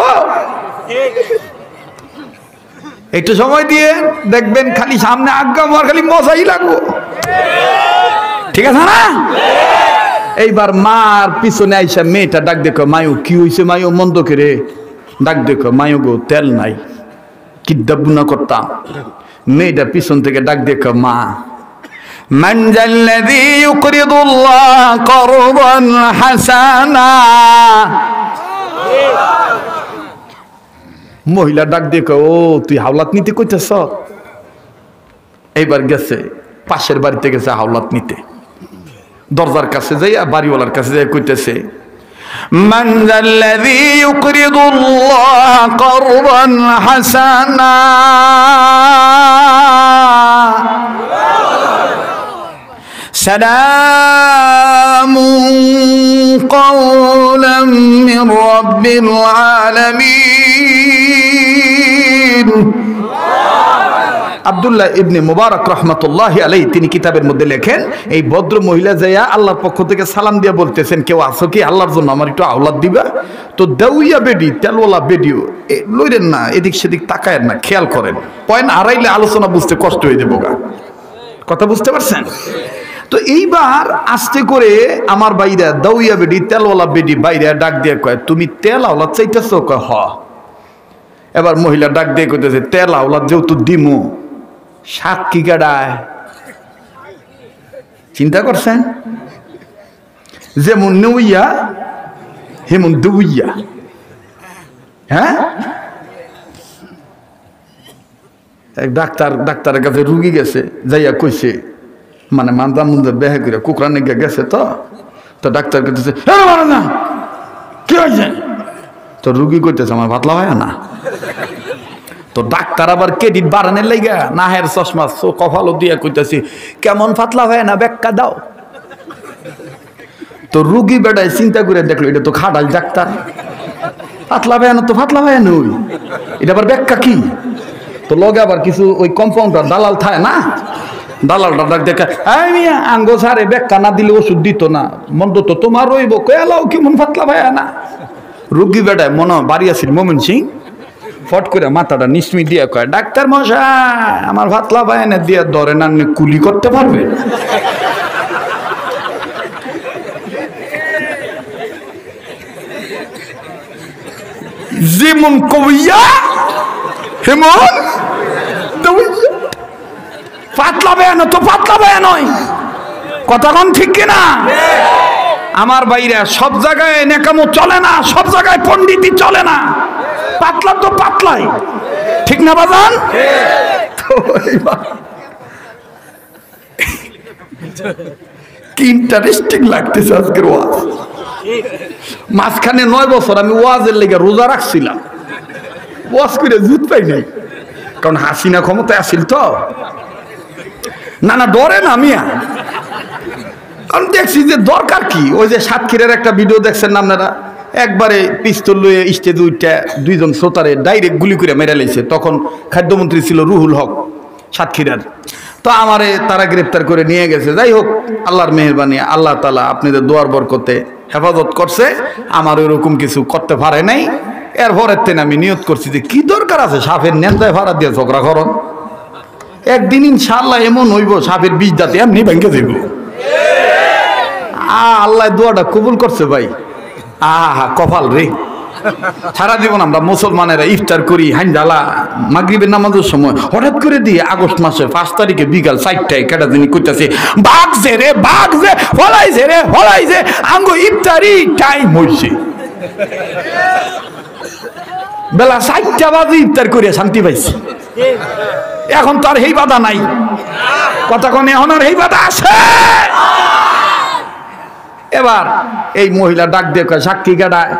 একটু সময় দিয়ে দেখবেন খালি সামনে আজ্ঞা মার, খালি মজাই লাগবো, ঠিক আছে না? এইবার মার পিছনে আইসা মেয়েটা ডাক দেখো, মায়ু কি হইছে মায়ু, মন্দ করে ডাক দেখো, মায়ু গো তেল নাই, কিদ্দা বুনা করতাম। মেয়েটা পিছন থেকে ডাক দেখো, মা মান জাল্লাযী ইউকরিদুল্লাহ করদান হাসানা। মহিলা ডাক দেখো, ও তুই হাওলাত নিতে কইতেছ? এইবার গেছে পাশের বাড়িতে, গেছে হাওলাত নিতে, দরজার কাছে যাইয়া বাড়িওয়ালার কাছে যাই কইতেছে মান যাল্লাযী ইউকরিদুল্লাহ করদান হাসানা সালামুন কাওলাম মির রাব্বিল আলামিন। আব্দুল্লাহ ইবনে মুবারক রহমাতুল্লাহি আলাইহি তিনি কিতাবের মধ্যে লেখেন, এই ভদ্র মহিলা যাইয়া আল্লাহর পক্ষ থেকে সালাম দিয়া বলতেছেন, কেউ আছো কি আল্লাহর জন্য আমার একটু আওলাদ দিবা? তো দেউইয়া বেডি, তেলওয়ালা বেডিও লইরেন না, এদিক সেদিক তাকায়েন না, খেয়াল করেন, পয়েন্ট হারাইলে আলোচনা বুঝতে কষ্ট হয়ে যাবো গা। কথা বুঝতে পারছেন? তো এইবার আস্তে করে আমার বাইরা দাউইয়া বেডি, তেলওয়ালা বেডি বাইরে ডাক দিয়ে কয়, তুমি তেল আওলাদ চাইতেছো? কয় হ। এবার মহিলা ডাক দিয়ে কইতেছে, তেল আওলাদ যেহেতু দিমু, সাক্ষী কাটায়। চিন্তা করছেন? যেমন নেউইয়া হেমন দুইয়া, হ্যাঁ? এক ডাক্তারের কাছে রুগী গেছে, যাইয়া কইছে, মানে মান্দা মুন্দা বেহে করে কুকরা নিগে গেছে, তো ডাক্তার কইতেছে না কি হয়েছে? তো রুগী কইতেছে আমার ভাতলা হয় না। তো ডাক্তার আবার ক্রেডিট বাড়ানোর লাইগা নাহের চশমা কপালও দিয়া কইতেছি কেমন ফাতলা হয় না, ব্যাখ্যা দাও। তো রুগী বেটায় চিন্তা করে দেখলো এটা তো খাটাল ডাক্তার, ফাতলা হয় না তো ফাতলা হয় না, ওই এটা আবার ব্যাখ্যা কি? তো লগে আবার কিছু ওই কম্পাউন্ডার দালাল থাকে না, দালালটা ডাক দেখা, এই মিয়া আঙ্গো সারে ব্যাখ্যা না দিলে ওষুধ দিত না, মন্দ তো তোমার রইব, কয়ালাও কেমন ফাতলা হয় না। রুগী বেটায় মনে বাড়ি আসিল মোমিন সিং, ফট করে মাথাটা নিসমি দিয়ে কয়, ডাক্তার মশাই আমার ভাতলা বায়না দিয়ে ধরে না, কুলি করতে পারবে? যেমন কবিয়া হেমন পাতলা বেয়া তো পাতলা বেয়া নয়, কথা কোন ঠিক কিনা? আমার ভাইরা সব জায়গায় নেকামো চলে না, সব জায়গায় পণ্ডিতি চলে না, পাতলা তো পাতলাই, ঠিক না বাজান? কি ইন্টারেস্টিং লাগতেছে আজকের ওয়াজ। মাঝখানে 9 বছর আমি ওয়াজের লেগে রোজা রাখছিলাম, ওয়াজ করে জুত পাই নাই, কারণ হাসিনা ক্ষমতায় আসিল তো। না না ডরে না মিয়া, কারণ দেখছি যে দরকার কি। ওই যে সাতক্ষীরার একটা ভিডিও দেখছেন না আপনারা, একবারে পিস্তল লয়ে স্টেজ উইটা 2 জন শ্রোতারে ডাইরেক্ট গুলি করে মেরে লেছে। তখন খাদ্যমন্ত্রী ছিল রুহুল হক সাতক্ষীরার। তো আমারে তারা গ্রেপ্তার করে নিয়ে গেছে। যাই হোক, আল্লাহর মেহেরবানি, আল্লাহ তাআলা আপনাদের দোয়ার বরকতে হেফাজত করছে, আমার ওরকম কিছু করতে পারে নাই। এরপরের দিন আমি নিয়ত করছি যে কি দরকার আছে সাপের নেন্দায় ভাড়া দিয়ে ঝগড়া করন, একদিন ইনশাআল্লাহ এমন হইব সাপের বিষ দাঁতে এমনি ভেঙে যাইব। আল্লাহ দোয়াটা কবুল করছে ভাই। আহা কপাল রে, সারা জীবন আমরা মুসলমানেরা ইফতার করি হাইন্দালা মাগরিবের নামাজের সময়, হঠাৎ করে দিয়ে আগস্ট মাসের 5 তারিখে বিকাল 4টায় কেটা দিনই কইতাছে বাঘছে রে বাঘছে, ফলাইছে রে ফলাইছে, আঙ্গো ইফতারি টাইম হইছে। বেলা 4টা বাজে ইফতার করে শান্তি পাইছি। এখন তো আর এই বাধা নাই, কথা কোন এখন আর এই বাধা আছে। এবার এই মহিলা ডাক দিয়ে কয় সাক্ষী গাড়ায়,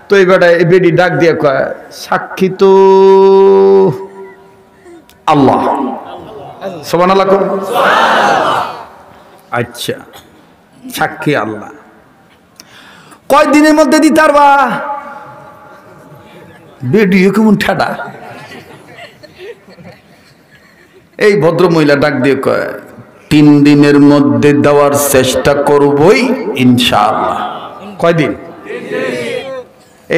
তো এই বেটা এই বেডি ডাক দিয়ে কয় সাক্ষী তো আল্লাহ, সুবহানাল্লাহ। আচ্ছা সাক্ষী আল্লাহ, কয় দিনের মধ্যে দিতে পারবা? বেডি কেমন ঠাডা। এই ভদ্র মহিলা ডাক দিয়ে কয় 3 দিনের মধ্যে দেওয়ার চেষ্টা করবই ইনশাআল্লাহ। কয়দিন?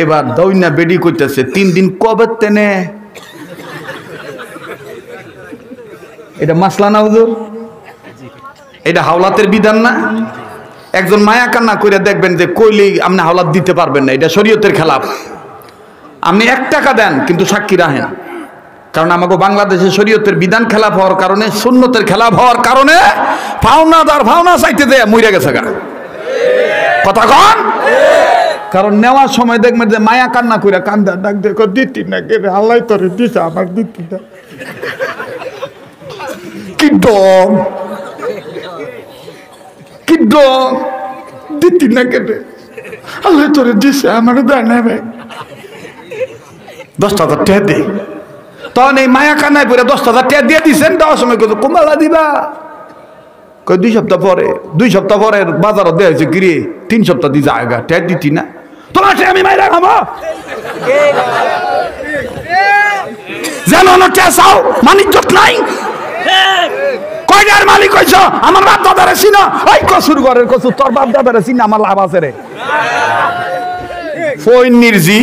এবার দৌইনা বেডি কইতেছে 3 দিন কবে তেনে? এটা মাসলা না হুজুর, এটা হাওলাতের বিধান না। একজন মায়া কান্না করে দেখবেন যে কইলেই আপনি হাওলাত দিতে পারবেন না, এটা শরীয়তের খেলাফ। আপনি 1 টাকা দেন কিন্তু সাক্ষী রাখেন, কারণ আমাকে বাংলাদেশের শরীয়তের বিধান খেলাফ হওয়ার কারণে, সুন্নতের খেলাফ হওয়ার কারণে ফাওনাদার ফাওনা চাইতে দেয় মইরা গেছে গা, কথা কন। কারণ নেওয়ার সময় দেখবেন যে মায়া কান্না কইরা কান্দা ডাক দেখো দিতি না কে আল্লাহ তোরে দিছে আমার দিতি না, কি ডং কি ডং, দিতি না কেটে আল্লাহ তোরে দিছে আমার দেয় না ভাই, 10,000 টাকা দে। তখন এই মায়া কান্নায় পরে 10,000 টাকা দিয়ে দিচ্ছেন, দেওয়ার সময় কত কমালা দিবা? 2 সপ্তাহ পরে, 2 সপ্তাহ পরে বাজারও দেওয়া হয়েছে গিয়ে 3 সপ্তাহ দিয়ে জায়গা টাকা দিতি না, তোমার আমি মাইরা খাবো যেন চাও মানিজ্জত নাই। কয়টার মালিক হইছ? আমার বাপ দাদারে চিনা? ওই কসুর ঘরের কসুর তোর বাপ দাদারে চিনা, আমার লাভ আছে রে। ফইন্নির জি,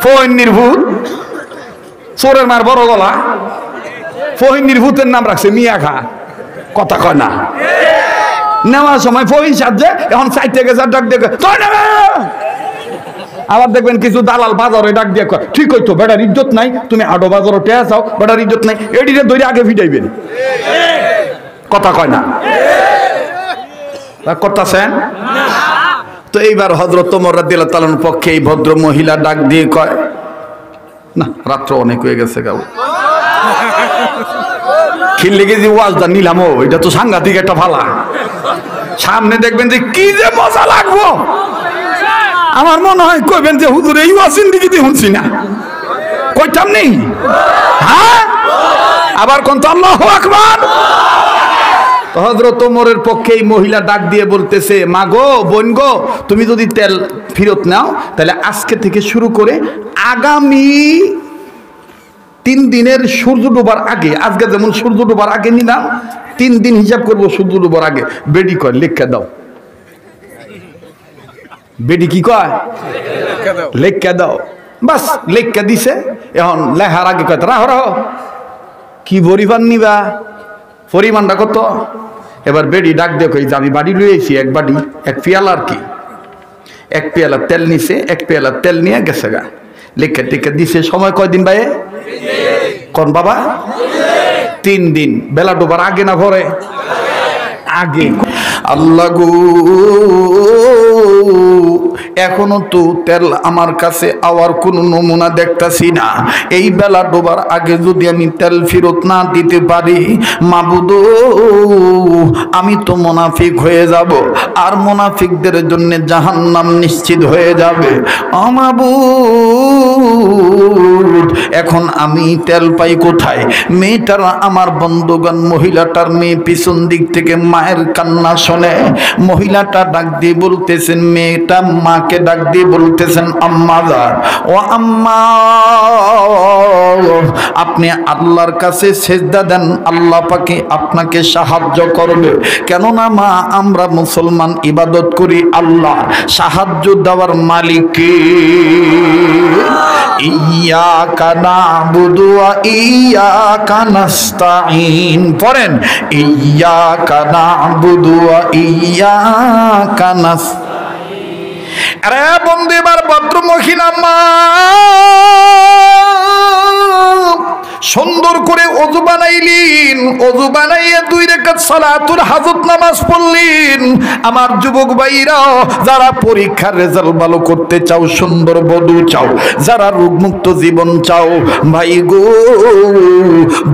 ফইন্নির ভূত, চোরের মার বড় গলা, ফহিনীর ভূতের নাম রাখছে মিয়া খা, কথা কয় না। নেওয়ার সময় ফহিন সাজছে, এখন সাইড থেকে ডাক দিয়ে আবার দেখবেন কিছু দালাল বাজারে ডাক দিয়ে কয় ঠিক হইতো বেটার ইজ্জত নাই, তুমি হাডো বাজারও টেয়া চাও, বেটার ইজ্জত নাই, এডিরে ধরে আগে ফিটাইবেন, কথা কয় না, করতেছেন। তো এইবার হযরত ওমর রাদিয়াল্লাহু তাআলার পক্ষে এই ভদ্র মহিলা ডাক দিয়ে কয় না, রাত্র অনেক হয়ে গেছে গাও, খিল্লি গেছি ওয়াজটা নিলাম, এটা তো সাংঘাতিক একটা ফালা, সামনে দেখবেন যে কি যে মজা লাগবো। আমার মনে হয় কইবেন যে হুজুর এই ওয়াজ জিন্দেগিতে শুনছি না, কইতাম নেই। হ্যাঁ আবার কোন তো আল্লাহু আকবার। তো হযরত ওমরের পক্ষে এই মহিলা ডাক দিয়ে বলতেছে, মা গো বোন গো, তুমি যদি তেল ফেরত নাও তাহলে আজকে থেকে শুরু করে আগামী 3 দিনের সূর্য ডোবার আগে, আজকে যেমন সূর্য ডোবার আগে নিলাম, 3 দিন হিসাব করবো সূর্য ডোবার আগে। বেডি কয় লেখা দাও, বেডি কি কয় লেখা দাও, বাস লেখা দিছে। এখন লেখার আগে কয় রাহ রাহ কি পরিমাণ নিবা, পরিমাণটা কত? এবার বেডি ডাক দিয়ে কই যে আমি বাড়ি লইয়েছি 1 বাড়ি 1 পেয়ালা আর কি, 1 পেয়ালা তেল নিছে, 1 পেয়ালা তেল নিয়ে গেছে গা। লেখা টেখা দিছে। সময় কয়দিন ভাই? কোন বাবা? 3 দিন। বেলা ডোবার আগে না পরে? আগে। আল্লাহ গো, এখনো তো তেল আমার কাছে আওয়ার কোনো নমুনা দেখতাছি না। এই বেলা ডোবার আগে যদি আমি তেল ফেরত না দিতে পারি, মাবুদ আমি তো মুনাফিক হয়ে যাব, আর মুনাফিকদের জন্য জাহান্নাম নিশ্চিত হয়ে যাবে। মাবুদ এখন আমি তেল পাই কোথায়? মেয়েটার, আমার বন্ধুগণ, মহিলাটার মেয়ে পিছন দিক থেকে মায়ের কান্না শোনে। মহিলাটা ডাক দিয়ে বলতেছেন, মেয়েটা মাকে ডাক দিয়ে বলতেছেন, আম্মা যান, ও আম্মা আপনি আল্লাহর কাছে সেজদা দেন, আল্লাহ পাকে আপনাকে সাহায্য করবে। কেননা মা, আমরা মুসলমান, ইবাদত করি আল্লাহ, সাহায্য দেওয়ার মালিক কে? ইয়াকা নাবুদু ওয়া ইয়াকা নাস্তাঈন। পড়েন, ইয়াকা নাবুদু ওয়া ইয়াকা নাস্তাঈন। আরে বন্ধু, এবার ভদ্র মহিলা মা সুন্দর করে ওযু বানাইলেন, ওযু বানাইয়া 2 রাকাত সালাতুল হাজত নামাজ পড়লেন। আমার যুবক ভাইরা, যারা পরীক্ষার রেজাল্ট ভালো করতে চাও, সুন্দর বধূ চাও, যারা রোগমুক্ত জীবন চাও, ভাই গো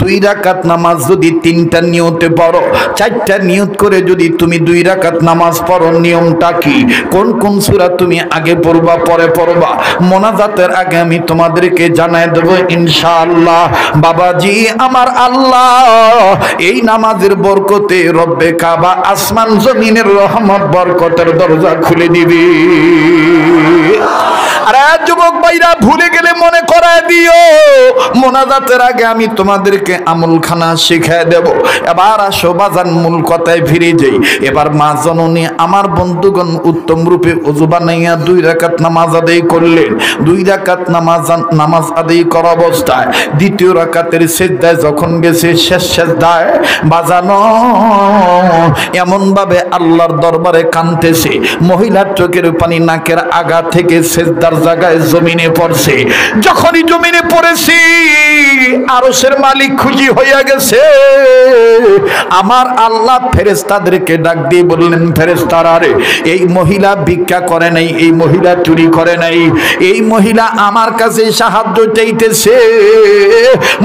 2 রাকাত নামাজ যদি 3টা নিয়তে পড়ো, 4টা নিয়ত করে যদি তুমি 2 রাকাত নামাজ পড়ো, নিয়মটা কি? কোন কোন সূরা তুমি আগে পড়বা, পরে পড়বা, মোনাজাতের আগে আমি তোমাদেরকে জানাই দেব ইনশাআল্লাহ। বাবাজি আমার আল্লাহ এই নামাজের বরকতে রব্বে কাবা আসমান জমিনের রহমত বরকতের দরজা খুলে দিবি। আরে যুবক ভাইরা, ভুলে গেলে মনে করায় দিও, মোনাজাতের আগে আমি তোমাদেরকে আমলখানা শিখায় দেব। এবার আসো বাজান, মূল কথায় ফিরে যাই। এবার মা জননী, আমার বন্ধুগণ, উত্তম রূপে ওযু বানাইয়া 2 রাকাত নামাজ আদায় করলেন। 2 রাকাত নামাজ আদায় করা অবস্থায় 2য় রাকাতের সিজদায় যখন গেছে, শেষ সিজদায় বাজানো এমন ভাবে আল্লাহর দরবারে কাঁদতেছে, মহিলার চোখের পানি নাকের আগা থেকে সিজদার জায়গায় জমিনে পড়ছে। যখনই জমিনে পড়েছি, আরশের মালিক খুশি হইয়া গেছে। আমার আল্লাহ ফেরেশতাদেরকে ডাক দিয়ে বললেন, ফেরেশতারা রে, এই মহিলা ভিক্ষা করে নাই, এই মহিলা চুরি করে নাই, এই মহিলা আমার কাছে সাহায্য চাইতেছে।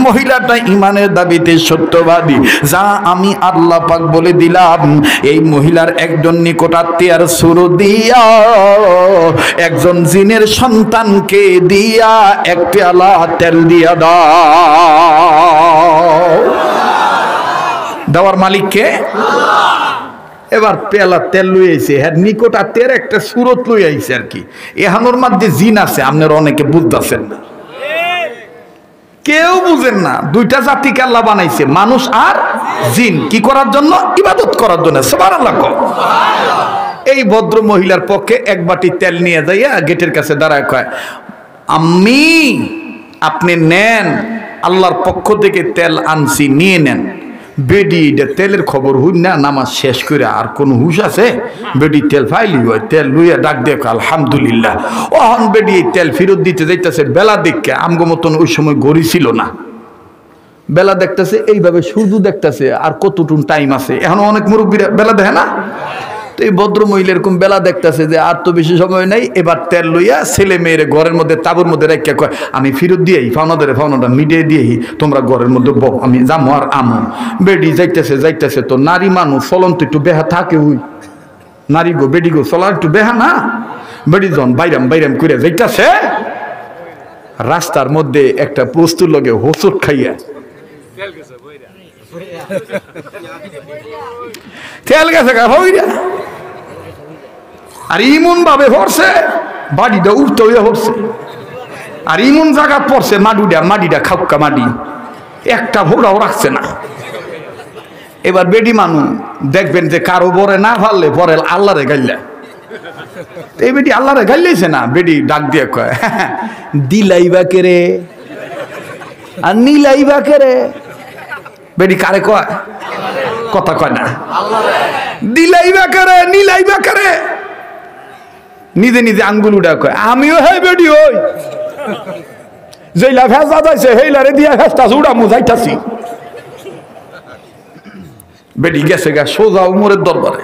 মহিলাটা ইমানের দাবিতে সত্যবাদী। যা আমি আল্লাহ পাক বলে দিলাম, এই মহিলার একজন নিকট আত্মীয়ার সুর দিয়া, একজন জিনের সন্তানকে দিয়া 1 পেয়ালা তেল দিয়া দাও। দেওয়ার মালিককে এবার পেয়ালা তেল লই আইছে, হ্যাঁ নিকট আত্মীয়ার একটা সুরত লই আইছে আর কি। এহানোর মধ্যে জিন আছে, আপনারা অনেকে বুঝতেছেন না, কেউ বুঝেন না। 2টা জাতিকে আল্লাহ বানাইছে, মানুষ আর জিন। কি করার জন্য? ইবাদত করার জন্য। সুবহানাল্লাহ। এই ভদ্র মহিলার পক্ষে 1 বাটি তেল নিয়ে যাইয়া গেটের কাছে দাঁড়ায় কয়, আম্মি আপনি নেন, আল্লাহর পক্ষ থেকে তেল আনছি, নিয়ে নেন। বেডি তেলের খবর হই না, নামাজ শেষ করে আর কোন হুশ আছে? বেডি তেল ফাইলি হয়, তেল লইয়া ডাক দেখ আলহামদুলিল্লাহ। ওহন বেডি তেল ফেরত দিতে যাইতেছে, বেলা দেখে আমগো মতন ওই সময় গড়ি ছিল না, বেলা দেখতেছে এইভাবে, সূর্য দেখতেছে আর কতটুকু টাইম আছে। এখন অনেক মুরব্বীরা বেলা দেখে না, তো এই ভদ্র মহিলা এরকম বেলা দেখতেছে যে আর তো বেশি সময় নাই। এবার তেল লইয়া ছেলে মেয়ের ঘরের মধ্যে তাবুর মধ্যে রেখে কয়, আমি ফেরত দিয়েই ফাওনাটা মিডিয়ে দিয়েই তোমরা ঘরের মধ্যে বহ, আমি যামো আর আমো। বেডি যাইতেছে তো নারী মানুষ চলন তো একটু বেহা থাকে, ওই নারী গো বেডি গো চলার একটু বেহা না। বেডি জন বাইরাম করে যাইতেছে, রাস্তার মধ্যে একটা বস্তুর লগে হোঁচট খাইয়া তেল গেছে আর ইমন ভাবে পড়ছে, বাড়িটা উঠতে হইয়া পড়ছে, আর ইমন জায়গা পড়ছে মাটিটা খাউকা মাটি, একটা ভোড়াও রাখছে না। এবার বেডি মানুষ দেখবেন যে কারো বরে না পারলে পরে আল্লাহরে গাইলে, এই বেটি আল্লাহরে গাইলেছে না। বেডি ডাক দিয়ে কয়, দিলাইবা কে রে আর নীলাইবা কে রে? বেডি কারে কয়? কথা কয় না। দিলাইবা করে নীলাইবা করে, নিজে নিজে আঙ্গুল উঠা কয়, আমিও হ্যাঁ বেডি হই। যেইলা ভেজা যাইছে হেইলারে দিয়া ভেজটা উড়া মুজাইতাছি। বেটি গেছে গা সোজা উমরের দরবারে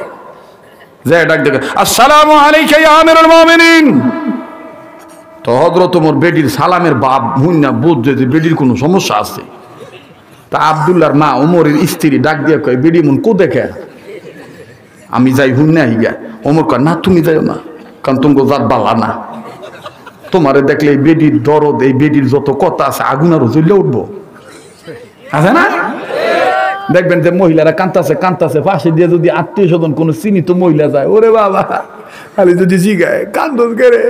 যায় ডাক দেখে, আসসালামু আলাইকা ইয়া আমিরুল মুমিনিন। তো হযরত ওমর বেটির সালামের বাপ হুন্না বুঝছে যে বেটির কোনো সমস্যা আছে। তা আব্দুল্লাহর মা ওমরের স্ত্রী ডাক দিয়ে কয়, বেটি মন কো দেখে আমি যাই হুন্না হিগা। ওমর কয়, না তুমি যাইও না, কারণ তুমি জাত বালা না, তোমারে দেখলে এই বেটির দরদ, এই বেটির যত কথা আছে আগুন আরো জ্বলে উঠবো, আছে না? দেখবেন যে মহিলারা কান্তাছে কান্তাছে, পাশে দিয়ে যদি আত্মীয় স্বজন কোন চিনিত মহিলা যায়, ওরে বাবা খালি যদি জিগায় কান্দন করে,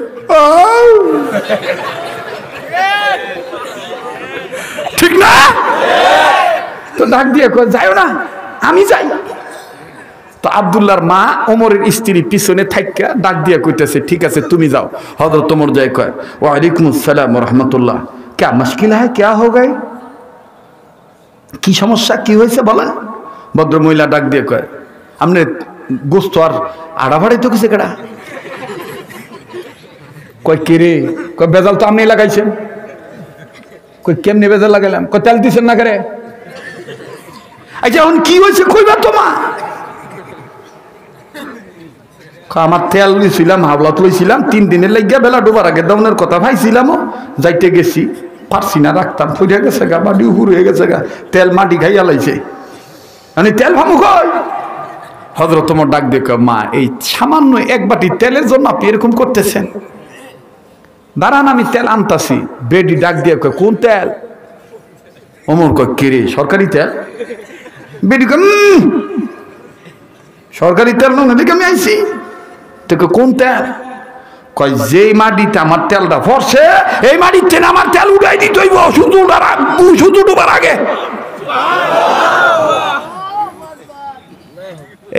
ঠিক না? তো ডাক দিয়ে কয়, যাইও না, আমি যাই। তো আব্দুল্লাহর মা ওমরের স্ত্রী পিছনে থাইকা ডাক দিয়া কইতেছে, ঠিক আছে তুমি যাও। হযরত ওমর যায় কয়, ওয়ালাইকুম আসসালাম ওয়া রাহমাতুল্লাহ, क्या मुश्किल है, क्या हो गए, কি সমস্যা, কি হয়েছে বলেন। ভদ্র মহিলা ডাক দিয়ে কয়, আপনি গোস্ত আর আড়া ভাড়াই তো কিছু কেডা? কয় কে রে? কয় বেজাল তো আপনি লাগাইছেন। কই কেমনে বেজাল লাগাইলাম? কয় তেল দিছেন না করে। আচ্ছা এখন কি হয়েছে কইবা তোমা? আমার তেল লইছিলাম, হাওলাত লইছিলাম, 3 দিনের লাগিয়া বেলা ডোবার আগে দাউনের কথা ভাইছিলাম, যাইতে গেছি পারছি না, রাখতাম ফুরিয়া গেছে গা, মাটি উপুর হয়ে গেছে গা, তেল মাটি খাইয়া লাইছে, মানে তেল ভামু কই। হযরত ওমর ডাক দিয়ে কয়, মা এই সামান্য এক বাটি তেলের জন্য আপনি এরকম করতেছেন? দাঁড়ান আমি তেল আনতাছি। বেডি ডাক দিয়ে কয়, কোন তেল? ওমর কয়, কে রে, সরকারি তেল? বেডি কয়, সরকারি তেল না দেখে আমি আইছি। তো কোন তেল? কয় যেই মাটিতে আমার তেলটা পড়ছে এই মাটিতে আমার তেল উঠাই দিতে হইব, শুধু ডুবার আগে।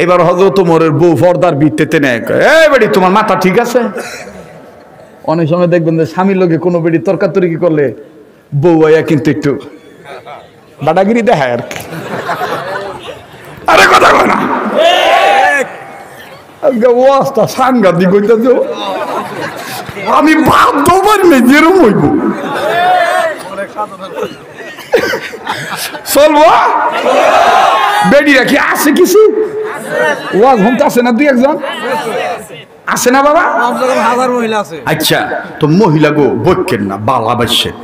এইবার হযরত ওমরের বউ পর্দার ভিত্তিতে নেয়, এই বেটি তোমার মাথা ঠিক আছে? অনেক সময় দেখবেন যে স্বামীর লোকে কোনো বেটি তর্কাতর্কি করলে বউ আয়া কিন্তু একটু বাড়াগিরি দেখায় আর কি। আরে কথা কয় না, ওয়াজটা সাংঘাতিক হইতেছে, আমি ভাবতেও পারি না যেরকম হইব। চলবো বেডিরা কি আছে কিছু? ওয়াজ হোমতে আছে না, 2-1 আছে না বাবা? আচ্ছা তো মহিলা গো বৈকেন না, ভালোবাসেন।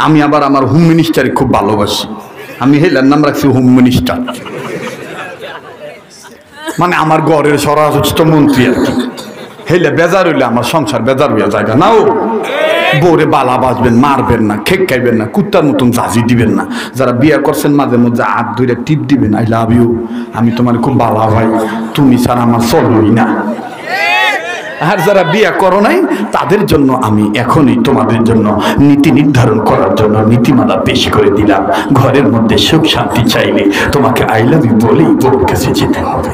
আমি আবার আমার হোম মিনিস্টারে খুব ভালোবাসি, আমি হেলার নাম রাখছি হোম মিনিস্টার, মানে আমার ঘরের স্বরাষ্ট্র মন্ত্রী আর কি। হেলে বেজার হইলে আমার সংসার বেজার হইয়া জায়গা না। ও বউরে বালা বাজবেন, মারবেন না, খেক খাইবেন না, কুত্তার মতন জাজি দিবেন না। যারা বিয়া করছেন মাঝে মধ্যে হাত ধরে টিপ দিবেন, আই লাভ ইউ, আমি তোমার খুব ভালো ভাই, তুমি ছাড়া আমার চলবই না। আর যারা বিয়া করো নাই তাদের জন্য আমি এখনই তোমাদের জন্য নীতি নির্ধারণ করার জন্য নীতিমালা পেশ করে দিলাম। ঘরের মধ্যে সুখ শান্তি চাইলে তোমাকে আই লাভ ইউ বলেই বউর কাছে যেতে হবে।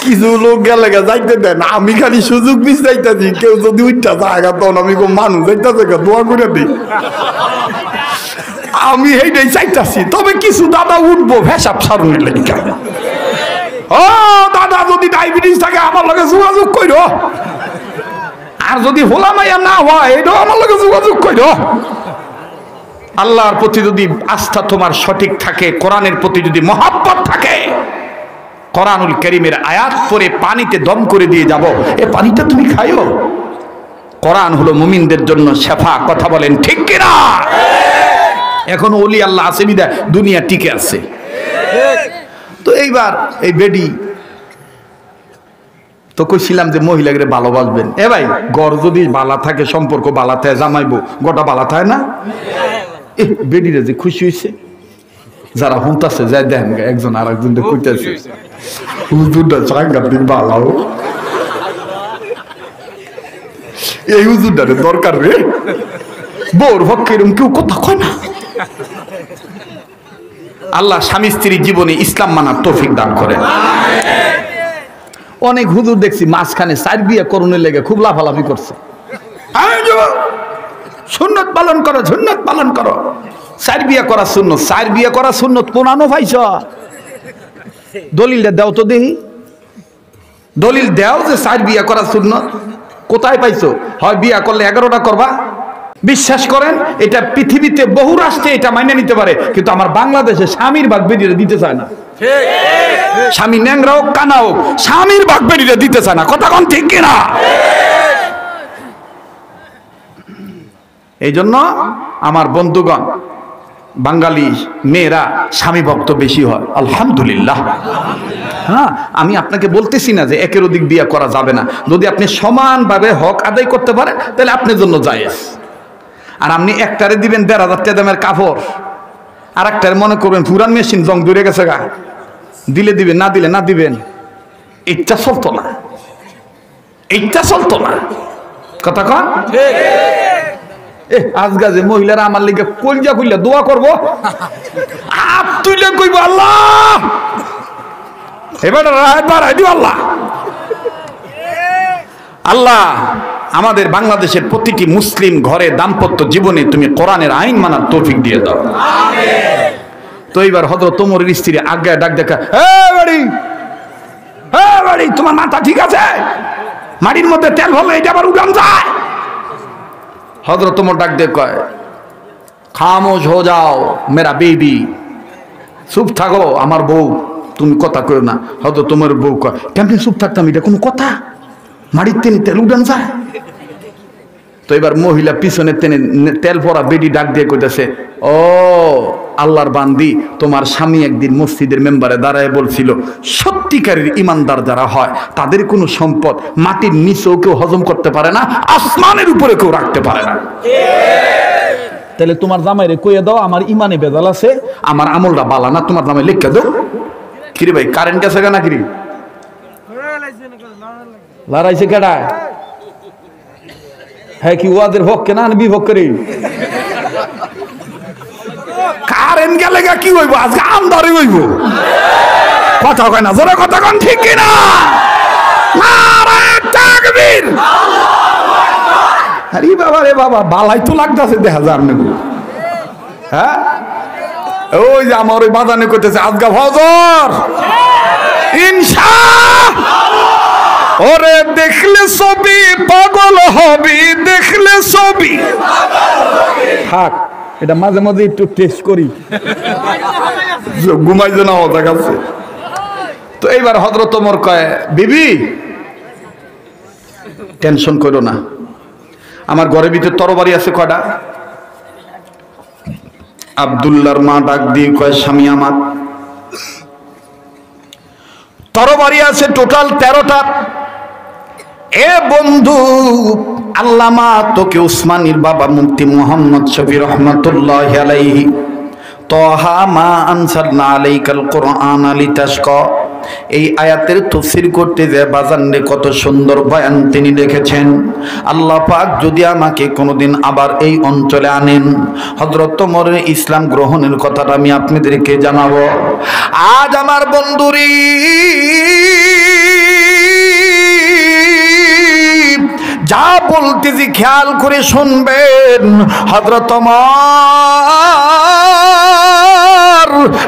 কিছু লোক গেলে যাইতে দেন, আমি খালি সুযোগ মিস যাইতেছি। কেউ যদি উঠটা জায়গা তখন আমি মানুষ যাইতেছে দোয়া করে দিই, আমি এইটাই চাইতেছি। তবে কিছু দাদা উঠবো ভেসাব সারুনের লেখা। ও দাদা যদি ডায়াবেটিস থাকে আমার লগে যোগাযোগ করো, আর যদি হোলা মাইয়া না হয় এটাও আমার লগে যোগাযোগ করো। আল্লাহর প্রতি যদি আস্থা তোমার সঠিক থাকে, কোরআনের প্রতি যদি মহাব্বত থাকে, কোরআনুল কারীমের আয়াত পড়ে পানিতে দম করে দিয়ে যাব, এ পানিটা তুমি খাইও। কোরআন হলো মুমিনদের জন্য শেফা, কথা বলেন ঠিক কিনা? এখন ওলি আল্লাহ আছে বিদায় দুনিয়া টিকে আছে। তো এইবার এই বেডি তো কইছিলাম যে মহিলাকে ভালোবাসবেন। এ ভাই গড় যদি বালা থাকে, সম্পর্ক বালা থাকে, জামাইবো গোটা বালা থাকে না? এ বেডিরে যে খুশি হয়েছে, যারা হুঁতাছে যাই দেখেন একজন আর একজন কইতেছে হুজুরটা সাংঘাতিক ভালো, এই হুজুরটারে দরকার রে, বউর পক্ষে এরকম কেউ কথা কয় না। আল্লাহ স্বামী স্ত্রীর জীবনে ইসলাম মানার তৌফিক দান করেন। অনেক হুজুর দেখছি মাঝখানে 4 বিয়ে করণের লেগে খুব লাফালাফি করছে, সুন্নত পালন করো, সুন্নত পালন করো। 4 বিয়ে করা সুন্নত, 4 বিয়ে করা সুন্নত কোরআনও পাইছ? দলিলটা দাও তো দেখি। দলিল দেও যে 4 বিয়া করা সুন্নত। কোথায় পাইছো? হয় বিয়া করলে 11টা করবা। বিশ্বাস করেন এটা পৃথিবীতে বহু রাষ্ট্রে এটা মাইনে নিতে পারে, কিন্তু আমার বাংলাদেশে স্বামীর ভাগ বেরিয়ে দিতে চায় না। স্বামী ন্যাংরা হোক কানা হোক, স্বামীর ভাগ বেরিয়ে দিতে চায় না। কথা কোন ঠিক কিনা? এই জন্য আমার বন্ধুগণ, বাঙালি মেয়েরা স্বামী ভক্ত বেশি হয়, আলহামদুলিল্লাহ। হ্যাঁ, আমি আপনাকে বলতেছি না যে একের অধিক বিয়ে করা যাবে না। যদি আপনি সমানভাবে হক আদায় করতে পারেন তাহলে আপনার জন্য জায়েজ। আর আপনি একটারে দিবেন 1,500 টাকা দামের কাপড়, আর একটারে মনে করবেন পুরান মেশিন জং ধরে গেছে গা, দিলে দিবেন, না দিলে না দিবেন। ইচ্ছা চলতো না, ইচ্ছা চলতো না। কথা কন আজগা যে মহিলারা আমার লিগে কলজা কইলা দোয়া করবো, হাত তুইলে কইব আল্লাহ এবার রায় বাড়াই দিও আল্লাহ। আল্লাহ আমাদের বাংলাদেশের প্রতিটি মুসলিম ঘরে দাম্পত্য জীবনে তুমি কোরআনের আইন মানার তৌফিক দিয়ে দাও। তো এইবার হযরত ওমরের স্ত্রী আজ্ঞায় ডাক দেখা, বাড়ি তোমার মাথা ঠিক আছে? মাটির মধ্যে তেল হলে এটা আবার উড়ান যায়। হযরত ওমর ডাক দিয়ে কয়, খামোশ হো যাও মেরা বেবি, চুপ থাকো আমার বউ, তুমি কথা কইও না। হযরত ওমরের বউ কয়, কেমনে চুপ থাকতাম, এটা কোনো কথা? মাটির তেনে তেল উড়ান যায়। তো এবার মহিলা পিছনে টেনে তেল পরা বেডি ডাক দিয়ে কইতেছে, ও আল্লাহর বান্দি, তোমার স্বামী একদিন মসজিদের মেম্বারে দাঁড়ায় বলছিল সত্যিকারের ইমানদার যারা হয় তাদের কোনো সম্পদ মাটির নিচেও কেউ হজম করতে পারে না, আসমানের উপরে কেউ রাখতে পারে না। তাহলে তোমার জামাইরে কইয়ে দাও আমার ইমানে বেজাল আছে, আমার আমলটা বালা না, তোমার জামাই লিখে দাও। কিরে ভাই কারেন্ট গেছে কেনা? কিরি লড়াইছে কেডা? হ্যাঁ কি ওয়াদের পক্ষে না বিপক্ষে? কারেন্ট গেলে কি হইব? আজকে আমদারি হইব। কথা কয় না, জোরে কথা কন ঠিক কিনা? নারায়ে তাকবীর। আরে বাবা রে বাবা, বালাই তো লাগতাছে দেখা যায় আপনি। হ্যাঁ ওই যে আমার ওই বাজানে করতেছে আজকে ফজর ইনশাআল্লাহ। ওরে দেখলে ছবি পাগল হবি, দেখলে ছবি থাক। এটা মাঝে মাঝে একটু টেস্ট করি, ঘুমাই যে না ওটা কাছে। তো এইবার হযরত ওমর কয়, বিবি টেনশন করো না, আমার ঘরের ভিতরে তরবারি আছে কয়টা? আব্দুল্লাহর মা ডাক দিয়ে কয়, স্বামী আমার তরবারি আছে টোটাল 13টা। এ বন্ধু আল্লামা তোকে উসমানীর বাবা মুফতি মুহাম্মদ শফি রহমাতুল্লাহি আলাইহি তাহা মা আনসালনা আলাইকাল কুরআন লিতাশকা, এই আয়াতের তাফসীর করতে যে বাজানরে কত সুন্দর বয়ান তিনি লিখেছেন। আল্লাহ পাক যদি আমাকে কোনোদিন আবার এই অঞ্চলে আনেন, হযরত ওমরের ইসলাম গ্রহণের কথাটা আমি আপনাদেরকে জানাবো। আজ আমার বন্ধুরি যা বলতেছি খেয়াল করে শুনবেন। হযরত ওমর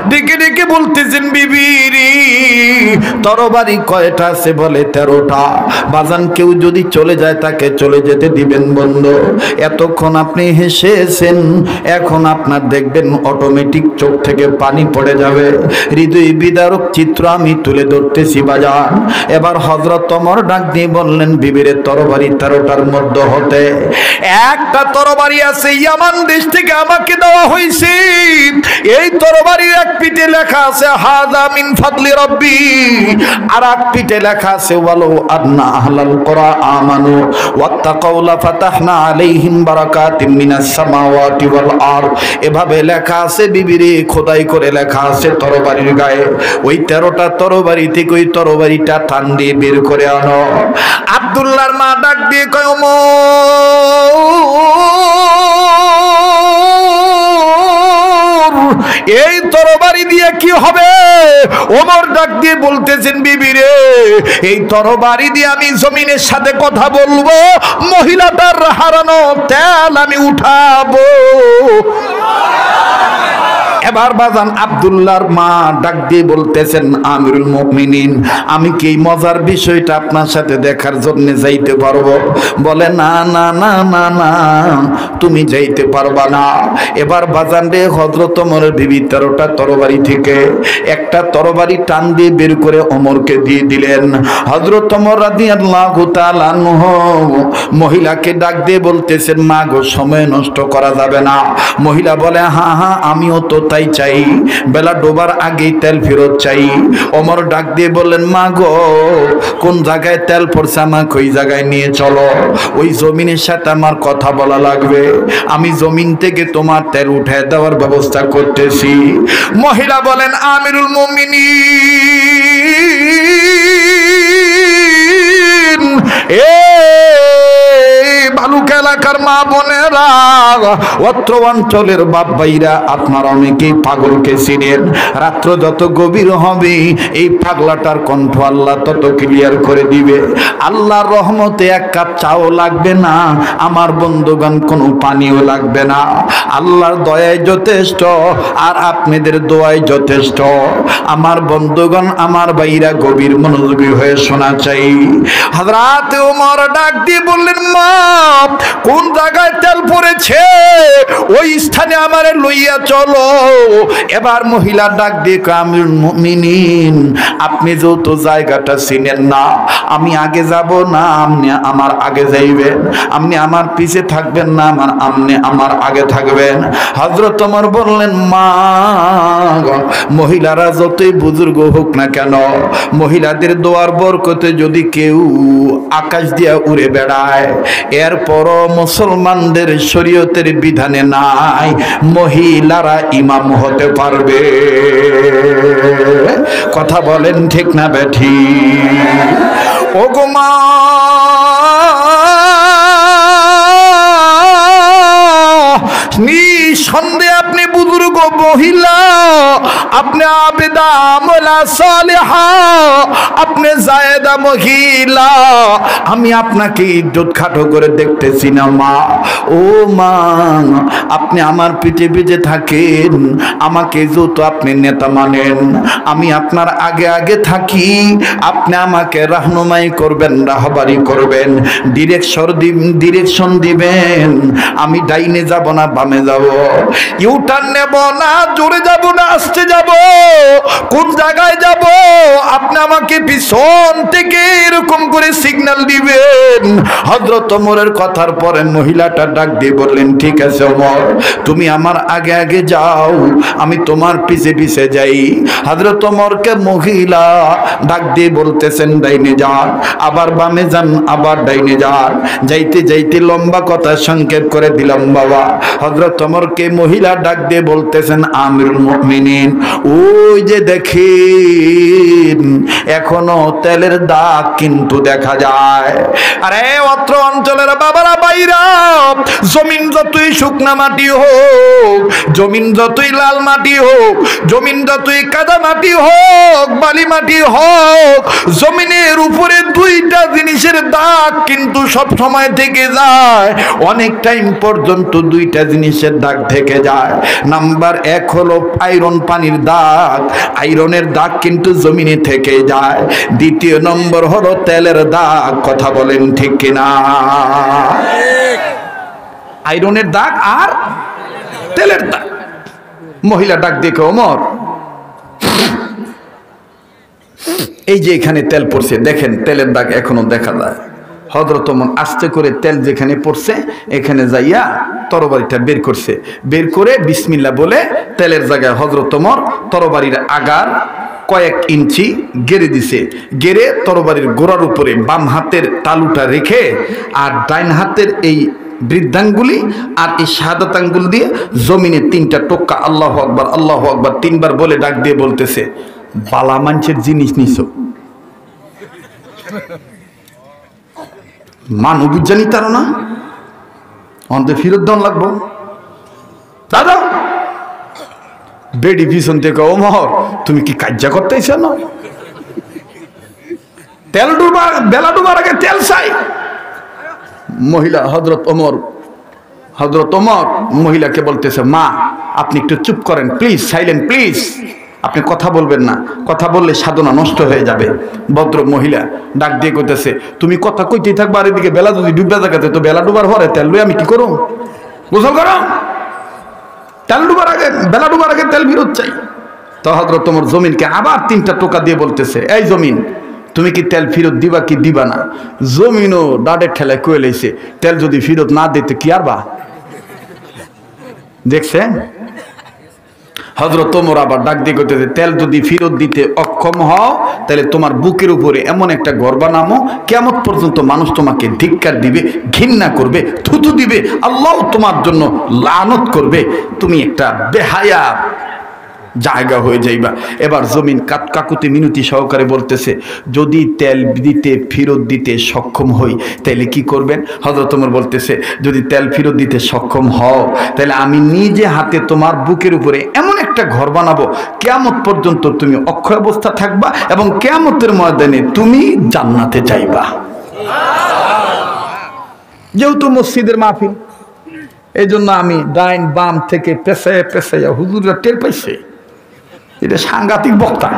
ডেকে ডেকে বলতেছেন, বিবিরি তরবারি কয়টা আছে? বলে 13টা। বাজান কেউ যদি চলে যায় তাকে চলে যেতে দিবেন বন্ধু। এতক্ষণ আপনি হেসেছেন, এখন আপনার দেখবেন অটোমেটিক চোখ থেকে পানি পড়ে যাবে। হৃদয় বিদারক চিত্র আমি তুলে ধরতেছি বাজান। এবার হযরত ওমর ডাক দিয়ে বললেন, বিবিরে তরবারি 13টার মধ্যে হতে একটা তরবারি আছে ইয়ামান দেশ থেকে আমাকে দেওয়া হয়েছে। এই তরবারির এক পিঠে লেখা আছে হাযা মিন ফাদলি রাব্বি, আর এক পিঠে লেখা আছে ওয়ালাউ আন্না আহলাল কুরআ আমানু ওয়াত্তাকাউ লাফাতাহনা আলাইহিম বারাকাতিম মিনাস সামাওয়াতি ওয়াল আরদ। এভাবে লেখা আছে বিবিরে, খোদাই করে লেখা আছে তরবারির গায়ে। ওই 13টা তরবারি থেকে ওই তরবারিটা টান দিয়ে বের করে আনো। আব্দুল্লাহর মা ডাক দিয়ে কয়, এই তরবারি দিয়ে কি হবে? ওমর ডাক দিয়ে বলতেছেন, বিবি রে এই তরবারি দিয়ে আমি জমিনের সাথে কথা বলবো, মহিলাটার হারানো তেল আমি উঠাবো। এবার বাজান আব্দুল্লাহর মা ডাক দিয়ে বলতেছেন, আমিরুল মুমিনিন, আমি কি এই মজার বিষয়টা আপনার সাথে দেখার জন্য যাইতে পারবো? বলে না না না না না, তুমি যাইতে পারবা না। এবার বাজান রে হযরত ওমরের বিবি 13টা তরবারি থেকে একটা তরবারি টান দিয়ে বের করে ওমরকে দিয়ে দিলেন। হযরত ওমর রাদিয়াল্লাহু তাআলা আনহু মহিলাকে ডাক দিয়ে বলতেছেন, মা গো, সময় নষ্ট করা যাবে না। মহিলা বলে, হ্যাঁ হ্যাঁ, আমিও তো তাই চাই, বেলা ডোবার আগেই তেল ফেরত চাই। ওমর ডাক দিয়ে বললেন, মা গো, কোন জায়গায় তেল পড়ছে আমাকে ওই জায়গায় নিয়ে চলো, ওই জমিনের সাথে আমার কথা বলা লাগবে, আমি জমিন থেকে তোমার তেল উঠায় দেওয়ার ব্যবস্থা করতেছি। মহিলা বলেন, আমিরুল মুমিনিন, বালুক এলাকার মা বোনেরা, অত্র অঞ্চলের বাপ ভাইরা, আপনারা অনেকেই পাগলকে চিনেন। রাত্র যত গভীর হবে এই পাগলাটার কণ্ঠ আল্লাহ তত ক্লিয়ার করে দিবে। আল্লাহর রহমতে এক কাপ চাও লাগবে না, আমার বন্ধুগণ কোনো পানিও লাগবে না। আল্লাহর দয়ায় যথেষ্ট, আর আপনাদের দোয়ায় যথেষ্ট। আমার বন্ধুগণ, আমার ভাইরা, গভীর মনোযোগী হয়ে শোনা চাই। হযরত ওমর ডাক দিয়ে বললেন, মা, কোন জায়গায় তেল পড়েছে ওই স্থানে আমারে লইয়া চলো। এবার মহিলা ডাক দিয়ে, আমিরুল মুমিনিন, আপনি যেহেতু জায়গাটা চিনেন না, আমি আগে যাব না, আপনি আমার আগে যাইবেন, আপনি আমার পিছে থাকবেন না, আপনি আমার আগে থাকবেন। হযরত ওমর বললেন, মা, মহিলারা যতই বুজুর্গ হোক না কেন, মহিলাদের দোয়ার বরকতে যদি কেউ আকাশ দিয়া উড়ে বেড়ায়, এরপরও মুসলমানদের শরীয়তের বিধানে নাই মহিলারা ইমাম হতে পারবে। কথা বলেন ঠিক না বেঠি? ওগো মা, নিঃসন্দেহে আপনি বুজুর্গ মহিলা, আপনি আবেদা আমলা সালেহা, আপনি জায়েদা মহিলা, আমি আপনাকে ইজ্জত খাটো করে দেখতেছি না মা। ও মা, আপনি আমার পিঠে পিঠে থাকেন, আমাকে যেহেতু আপনি নেতা মানেন, আমি আপনার আগে আগে থাকি, আপনি আমাকে রাহনুমাই করবেন, রাহবারি করবেন, ডিরেকশন দিবেন। আমি ডাইনে যাব না বামে যাব, ইউটার্ন নেব না, জোরে যাব না আস্তে যাব, কোন জায়গায় যাব, আপনি আমাকে পিছন থেকে এরকম করে সিগন্যাল দিবেন। হযরত ওমরের কথার পরে মহিলাটা ডাক দিয়ে বললেন, ঠিক আছে ওমর, তুমি আমার আগে আগে যাও, আমি তোমার পিছে পিছে যাই। হযরত ওমরকে মহিলা ডাক দিয়ে বলতেছেন, ডাইনে যান, আবার বামে যান, আবার ডাইনে যান। যাইতে যাইতে লম্বা কথা সংক্ষেপ করে দিলাম বাবা। হযরত ওমরকে মহিলা ডাক দিয়ে বলতেছেন, আমিরুল মুমিনিন, ওই যে দেখেন এখনো তেলের দাগ কিন্তু দেখা যায়। আরে অত্র অঞ্চলের বাবারা বাইরা, জমিন যতই শুকনা মাটি হোক, জমিন যতই লাল মাটি হোক, জমিন যতই কাদা মাটি হোক, বালি মাটি হোক, জমিনের উপরে দুইটা জিনিসের দাগ কিন্তু সব সময় থেকে যায়, অনেক টাইম পর্যন্ত দুইটা জিনিসের দাগ থেকে যায়। নাম্বার 1 হলো আয়রন পানির দাগ, আয়রনের দাগ কিন্তু জমিনে থেকে যায়। দ্বিতীয় নম্বর হলো তেলের দাগ। কথা বলেন ঠিক কিনা? আয়রনের দাগ আর তেলের দাগ। মহিলা ডাক দেখে, ওমর, এই যে এখানে তেল পড়ছে, দেখেন তেলের দাগ এখনো দেখা যায়। হযরত ওমর আস্তে করে তেল যেখানে পড়ছে এখানে যাইয়া তরবারিটা বের করছে, বের করে বিসমিল্লাহ বলে তেলের জায়গায় হযরত ওমর তরবারির আগার কয়েক ইঞ্চি গেড়ে দিছে। গেড়ে তরবারির গোড়ার উপরে বাম হাতের তালুটা রেখে আর ডাইন হাতের এই বৃদ্ধাঙ্গুলি আর এই শাহাদাত আঙ্গুল দিয়ে জমিনে 3টা টোক্কা আল্লাহু আকবার আল্লাহু আকবার 3বার বলে ডাক দিয়ে বলতেছে, বালা মানুষের জিনিস নিছো, মানব জানি তার না অন্তর ফিরত দান লাগবো দাদা। বেডি পিছন থেকে, ওমর তুমি কি কাজ্জা করতেছ না? তেল ডুবার বেলা ডুবার আগে তেল চাই। মহিলা হযরত ওমর হযরত ওমর মহিলাকে বলতেছে, মা আপনি একটু চুপ করেন প্লিজ, সাইলেন্ট প্লিজ, আপনি কথা বলবেন না, কথা বললে সাধনা নষ্ট হয়ে যাবে। ভদ্র মহিলা ডাক দিয়ে কইতেছে, তুমি কথা কইতেই থাকবা, আর এদিকে বেলা যদি ডুববে থাকাতে, তো বেলা ডুবার পরে তেল লই আমি কি করব? গোসল করো, তেল ডুবার আগে, বেলা ডুবার আগে তেল ফেরত চাই। তো হযরত ওমর জমিনকে আবার 3টা টোকা দিয়ে বলতেছে, এই জমিন তুমি কি তেল ফেরত দিবা কি দিবা না? জমিনও ডাডের ঠেলায় কয়ে লাইছে, তেল যদি ফেরত না দিতে কি আরবা? দেখছেন? হযরত ওমর আবার ডাক দিয়ে কইতেছে, তেল যদি ফেরত দিতে অক্ষম হও তাহলে তোমার বুকের উপরে এমন একটা ঘর বানামো, কিয়ামত পর্যন্ত মানুষ তোমাকে ধিক্কার দিবে, ঘৃণা করবে, থুতু দিবে, আল্লাহ তোমার জন্য লানত করবে, তুমি একটা বেহায়া জায়গা হয়ে যাইবা। এবার জমিন কাকুতি মিনতি সহকারে বলতেছে, যদি তেল দিতে ফেরত দিতে সক্ষম হই তাহলে কি করবেন? হযরত ওমর বলতেছে, যদি তেল ফেরত দিতে সক্ষম হও তাহলে আমি নিজে হাতে তোমার বুকের উপরে এমন একটা ঘর বানাবো, কিয়ামত পর্যন্ত তুমি অক্ষয় অবস্থা থাকবা এবং কিয়ামতের ময়দানে তুমি জান্নাতে যাইবা। যেহেতু মসজিদের মাহফিল, এই জন্য আমি ডাইন বাম থেকে পেছাইয়া পেছাইয়া, হুজুররা টের পাইছে এটা সাংঘাতিক বক্তা,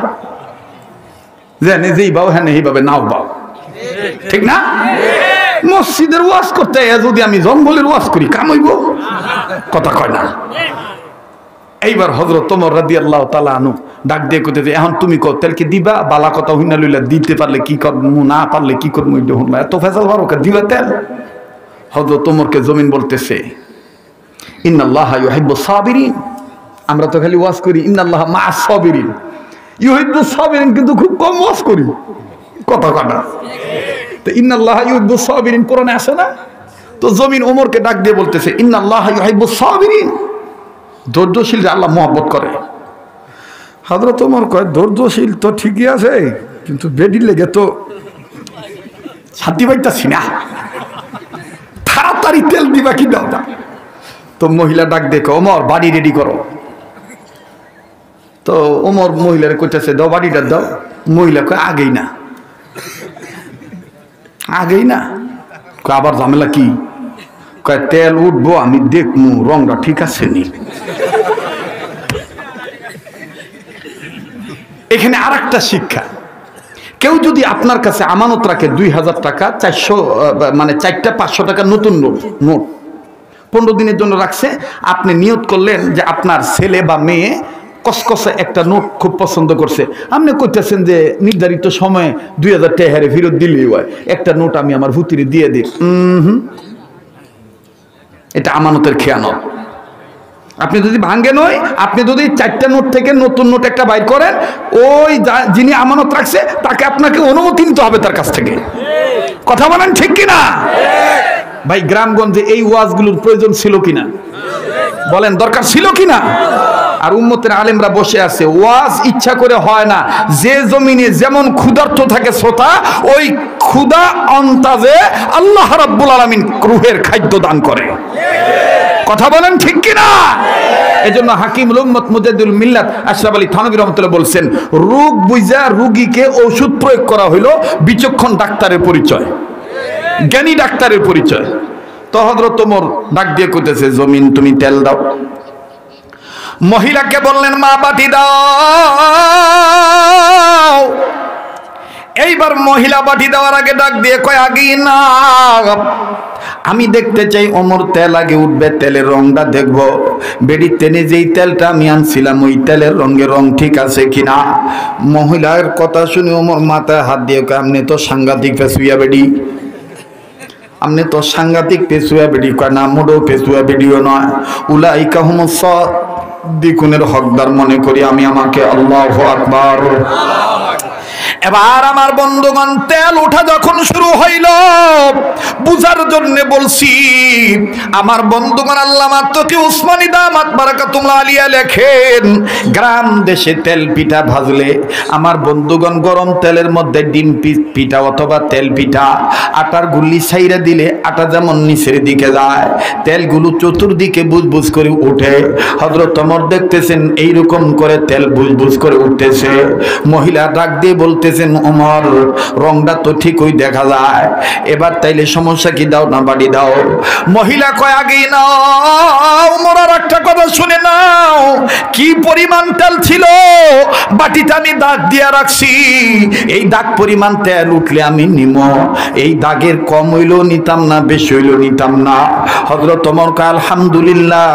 জানে যেই বাও হ্যাঁ এইভাবে নাও বাও, ঠিক না? মসজিদের ওয়াজ করতে যদি আমি জঙ্গলের ওয়াজ করি কাম হইব? কথা কয় না। এইবার হযরত ওমর রাদিয়াল্লাহু তাআলা আনহু ডাক দিয়ে কইতেছে, এখন তুমি কও তেল কি দিবা? বালা কথা হইনা লইলা, দিতে পারলে কি করমু, না পারলে কি করমু, এটা হইলা এত ফেসাল বারো কা দিবা তেল? হযরত ওমরকে জমিন বলতেছে, ইন্নাল্লাহা ইউহিব্বুস সাবিরিন। আমরা তো খালি ওয়াজ করি ইন্নাল্লাহা মা'আস সাবিরিন, ইউহিব্বুস সাবিরিন কিন্তু খুব কম ওয়াজ করি, কথা কাটা। তো ইন্নাল্লাহা ইউহিব্বুস সাবিরিন কোরআনে আছে না? তো জমিন ওমরকে ডাক দিয়ে বলতেছে, ইন্নাল্লাহা ইউহিব্বুস সাবিরিন, ধৈর্যশীলরা আল্লাহ মহব্বত করে। হযরত ওমর কয়, ধৈর্যশীল তো ঠিকই আছে, কিন্তু বেডির লেগে তো শান্তি পাইতাছি না, তাড়াতাড়ি তেল দিবা কি দাও না। তো মহিলা ডাক দেখো, ওমর বাড়ি রেডি করো। তো ওমর মহিলার কইতেছে, দাও বাড়িটা দাও। মহিলা কয়, আগেই না, আগেই না। আবার ঝামেলা কি? কয়, তেল উঠবো আমি দেখমু রংটা ঠিক আছে নি। এখানে আর একটা শিক্ষা, কেউ যদি আপনার কাছে আমানত রাখে 2000 টাকা, 400 মানে 4টা 500 টাকা নতুন নোট 15 দিনের জন্য রাখছে, আপনি নিয়ত করলেন যে আপনার ছেলে বা মেয়ে কসকসে একটা নোট খুব পছন্দ করছে, আপনি কইতেছেন যে নির্ধারিত সময়ে 2000 টাকা হারে ফেরত দিলেই হয়, একটা নোট আমি আমার ভুতিরে দিয়ে দিই। এটা আমানতের খেয়ানত। আপনি যদি ভাঙ্গে নয়, আপনি যদি 4টা নোট থেকে নতুন নোট একটা বাইর করেন, ওই যিনি আমানত রাখছে তাকে আপনাকে অনুমতি নিতে হবে তার কাছ থেকে। কথা বলেন ঠিক কিনা? ভাই গ্রামগঞ্জে এই ওয়াজগুলোর প্রয়োজন ছিল কিনা? বলেন দরকার ছিল কিনা? আর উম্মতের আলেমরা বসে আছে, ওয়াজ ইচ্ছা করে হয় না। যে জমিনে যেমন ক্ষুধার্ত থাকে শ্রোতা, ওই ক্ষুধা অন্তাজে আল্লাহ রাব্বুল আলামিন রূহের খাদ্য দান করে। কথা বলেন ঠিক কিনা? এজন্য হাকিমুল উম্মত মুজাদ্দিদুল মিল্লাত আশরাফ আলী থানভী রাহমাতুল্লাহ বলছেন, রোগ বুঝা রোগীকে ওষুধ প্রয়োগ করা হইল বিচক্ষণ ডাক্তারের পরিচয়, জ্ঞানী ডাক্তারের পরিচয়। তো হযরত ওমর ডাক দিয়ে কইতেছে, জমিন তুমি তেল দাও। মহিলাকে বললেন, মা বাটি দাও। এইবার মহিলা বাটি দেওয়ার আগে ডাক দিয়ে কয়, আগে না, আমি দেখতে চাই ওমর তেল আগে উঠবে, তেলের রংটা দেখবো। বেডির টেনে যেই তেলটা আমি আনছিলাম ওই তেলের রঙের রং ঠিক আছে কিনা। মহিলার কথা শুনে ওমর মাথায় হাত দিয়ে কয়, আপনি তো সাংঘাতিক পেছুইয়া বেডি, আপনি তো সাংঘাতিক পেছুয়া বেডি। কয়, না মোড়ো পেছুয়া বেডিও নয়, উলাইকা হুমুস সাদিকুনের হকদার মনে করি আমি আমাকে। আল্লাহু আকবার। এবার আমার বন্ধুগণ, তেল ওঠা যখন শুরু হইল, বুঝার জন্য বলছি, আমার বন্ধুগণ আল্লামা তকি উসমানী দামাত বারাকাতুল্লাহ আলিয়া লেখেন, গ্রাম দেশে তেল পিঠা ভাজলে আমার বন্ধুগণ গরম তেলের মধ্যে ডিম পিঠা অথবা তেল পিঠা আটার গুল্লি ছাইরা দিলে আটা যেমন নিচের দিকে যায়, তেলগুলো চতুর্দিকে বুজবুজ করে উঠে। হযরত ওমর দেখতেছেন এইরকম করে তেল বুজবুজ করে উঠতেছে। মহিলা ডাক দিয়ে বলতে করতেছেন ওমর, রংটা তো ঠিকই দেখা যায়, এবার তাইলে সমস্যা কি, দাও না বাড়ি দাও। মহিলা কয় আগেই নাও। ওমর আর একটা কথা শুনে নাও, কি পরিমাণ তেল ছিল বাটিতে আমি দাগ দিয়া রাখছি, এই দাগ পরিমাণ তেল উঠলে আমি নিম, এই দাগের কম হইলেও নিতাম না, বেশি হইলেও নিতাম না। হযরত ওমর কয় আলহামদুলিল্লাহ,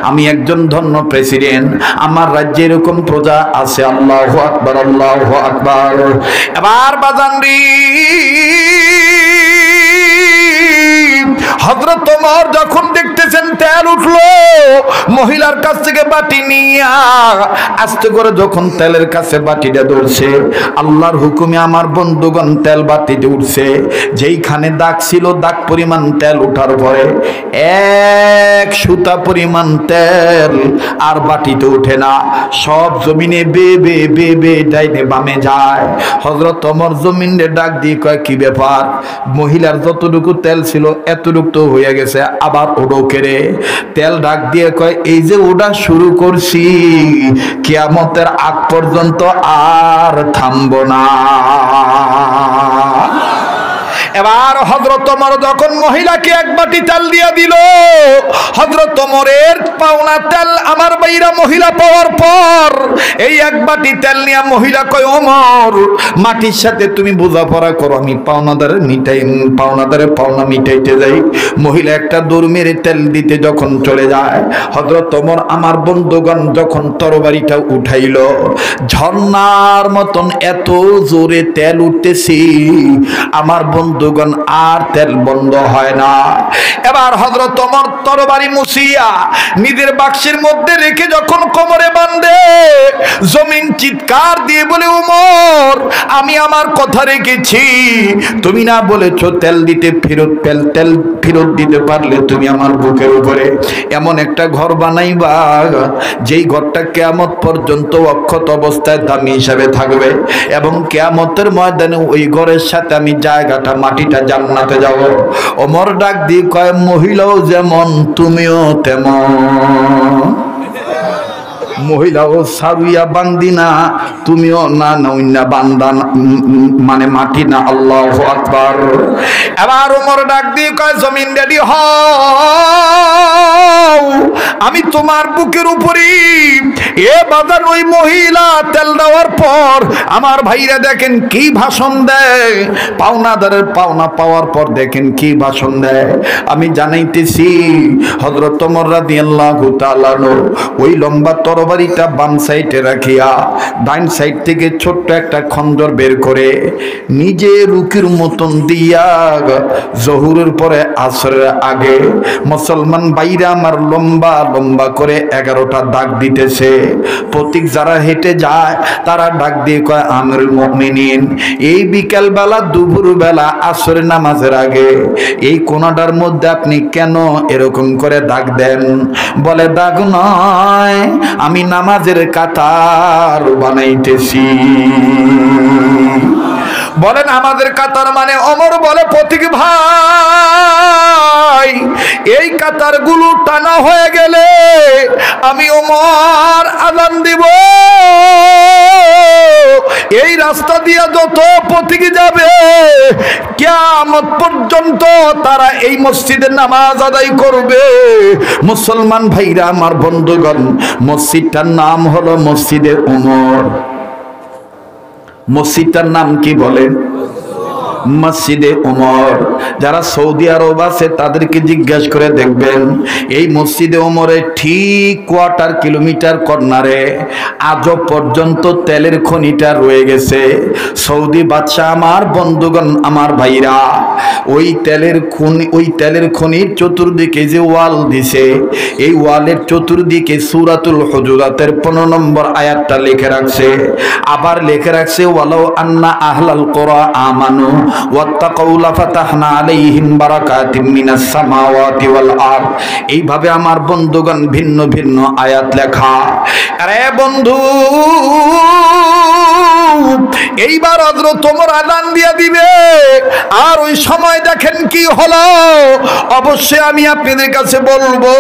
আমি একজন ধন্য প্রেসিডেন্ট, আমার রাজ্যে এরকম প্রজা আছে। আল্লাহু আকবার, আল্লাহু আকবার। এবার বাজানরি হযরত ওমর যখন দেখতেছেন তেল উঠলো, মহিলার কাছ থেকে বাটি নিয়া আস্তে করে যখন তেলের কাছে বাটিটা ধরছে, আল্লাহর হুকুমে আমার বন্ধুগণ তেল বাটিতে উঠছে। যেইখানে দাগ ছিল, দাগ পরিমাণ তেল উঠার পরে এক সুতা পরিমাণ তেল আর বাটিতে উঠে না, সব জমিনে বে বে বে বে ডাইনে বামে যায়। হযরত ওমর জমিনে ডাক দিয়ে কয় কি ব্যাপার, মহিলার যতটুকু তেল ছিল এতটুকু তো হয়ে গেছে, আবার ওডো কেড়ে। তেল ডাক দিয়ে কয় এই যে ওটা শুরু করছি, কিয়ামতের আগ পর্যন্ত আর থামবো না। এবার হযরত ওমর যখন মহিলাকে এক বাটি তেল দিয়া দিল, হযরত ওমরের পাওনা তেল আমার বাইরা মহিলা পাওয়ার পর এই এক বাটি তেল নিয়ে মহিলা কয় ওমর, মাটির সাথে তুমি বোঝাপড়া করো, আমি পাওনাদারে পাওনা মিটাইতে যাই। মহিলা একটা দৌড় মেরে তেল দিতে যখন চলে যায়, হযরত ওমর আমার বন্ধুগণ যখন তরবারিটা উঠাইল, ঝর্ণার মতন এত জোরে তেল উঠতেছি, আমার বন্ধুগণ আর তেল বন্ধ হয় না। এবার হযরত ওমর তরবারি মুছিয়া নিজের বাক্সের মধ্যে রেখে যখন কোমরে বাঁধে, জমিন চিৎকার দিয়ে বলে ওমর, আমি আমার কথা রেখেছি, তুমি না বলেছো তেল দিতে, তেল ফেরত দিতে পারলে তুমি আমার বুকের উপরে এমন একটা ঘর বানাইবা, যেই ঘরটা কিয়ামত পর্যন্ত অক্ষত অবস্থায় দামি হিসাবে থাকবে, এবং কিয়ামতের ময়দানে ওই ঘরের সাথে আমি জায়গাটা মাটিটা জান্নাতে যাব। ওমর ডাক দিয়ে কয় মহিলাও যেমন তুমিও তেমন। মহিলাও সারুইয়া বান্দি না, তুমিও না নইনা বান্দান, মানে মাটি না। আল্লাহু আকবার। এবার ওমর ডাক দিয়ে কয় জমিন রেডি হও, আমি তোমার বুকের উপরে এ বাজার। ওই মহিলা তেল দেওয়ার পর আমার ভাইরা দেখেন কি ভাষণ দেয়, পাওনাদারের পাওনা পাওয়ার পর দেখেন কি ভাষণ দেয়। আমি জানাইতেছি হযরত ওমর রাদিয়াল্লাহু তাআলা ওই লম্বা তরবারিটা বাম সাইডে রাখিয়া ডাইন সাইড থেকে ছোট্ট একটা খঞ্জর বের করে নিজে রুকির মতন দিয়া জহুরের পরে আসরের আগে মুসলমান বাইরা আমার লম্বা লম্বা করে 11টা দাগ দিতেছে। প্রতীক যারা হেঁটে যায় তারা ডাক দিয়ে কয় আমিরুল মুমিনিন, এই বিকেল বেলা দুপুর বেলা আসরের নামাজের আগে এই কোনাটার মধ্যে আপনি কেন এরকম করে দাগ দেন? বলে দাগ নয়, আমি নামাজের কাতার বানাইতেছি। বলেন আমাদের কাতার মানে? ওমর বলে প্রতীক ভাই, এই কাতার গুলো টানা হয়ে গেলে আমি ওমর আযান দিব। এই রাস্তা দিয়ে যত প্রতীক যাবে কিয়ামত পর্যন্ত তারা এই মসজিদে নামাজ আদায় করবে। মুসলমান ভাইরা আমার বন্ধুগণ, মসজিদটার নাম হলো মসজিদে ওমর। মসজিদটার নাম কি বলেন? মসজিদে ওমর। যারা সৌদি আরব আছে তাদেরকে জিজ্ঞাসা করে দেখবেন, এই মসজিদে ওমরের ঠিক কোয়ার্টার কিলোমিটার কর্নারে আজও পর্যন্ত তেলের খনিটা রয়ে গেছে। সৌদি বাদশাহ আমার বন্ধুগণ আমার ভাইরা, ওই তেলের খনির চতুর্দিকে যে ওয়াল দিছে, এই ওয়ালের চতুর্দিকে সূরাতুল হুজুরাতের 15 নম্বর আয়াতটা লিখে রাখছে। আবার লিখে রাখছে ওয়ালাউ আন্না আহলাল কুরা আমানু ওয়াত্তাকাউ লাফাতাহনা আলাইহিম বারাকাতিম মিনাস সামাওয়াতি ওয়াল আরদ। এইভাবে আমার বন্ধুগণ ভিন্ন ভিন্ন আয়াত লেখা। আরে বন্ধু, এইবার হযরত ওমর আযান দিয়ে দিবে, আর ওই সময় দেখেন কি হলো। অবশ্যই আমি আপনাদের কাছে বলবো,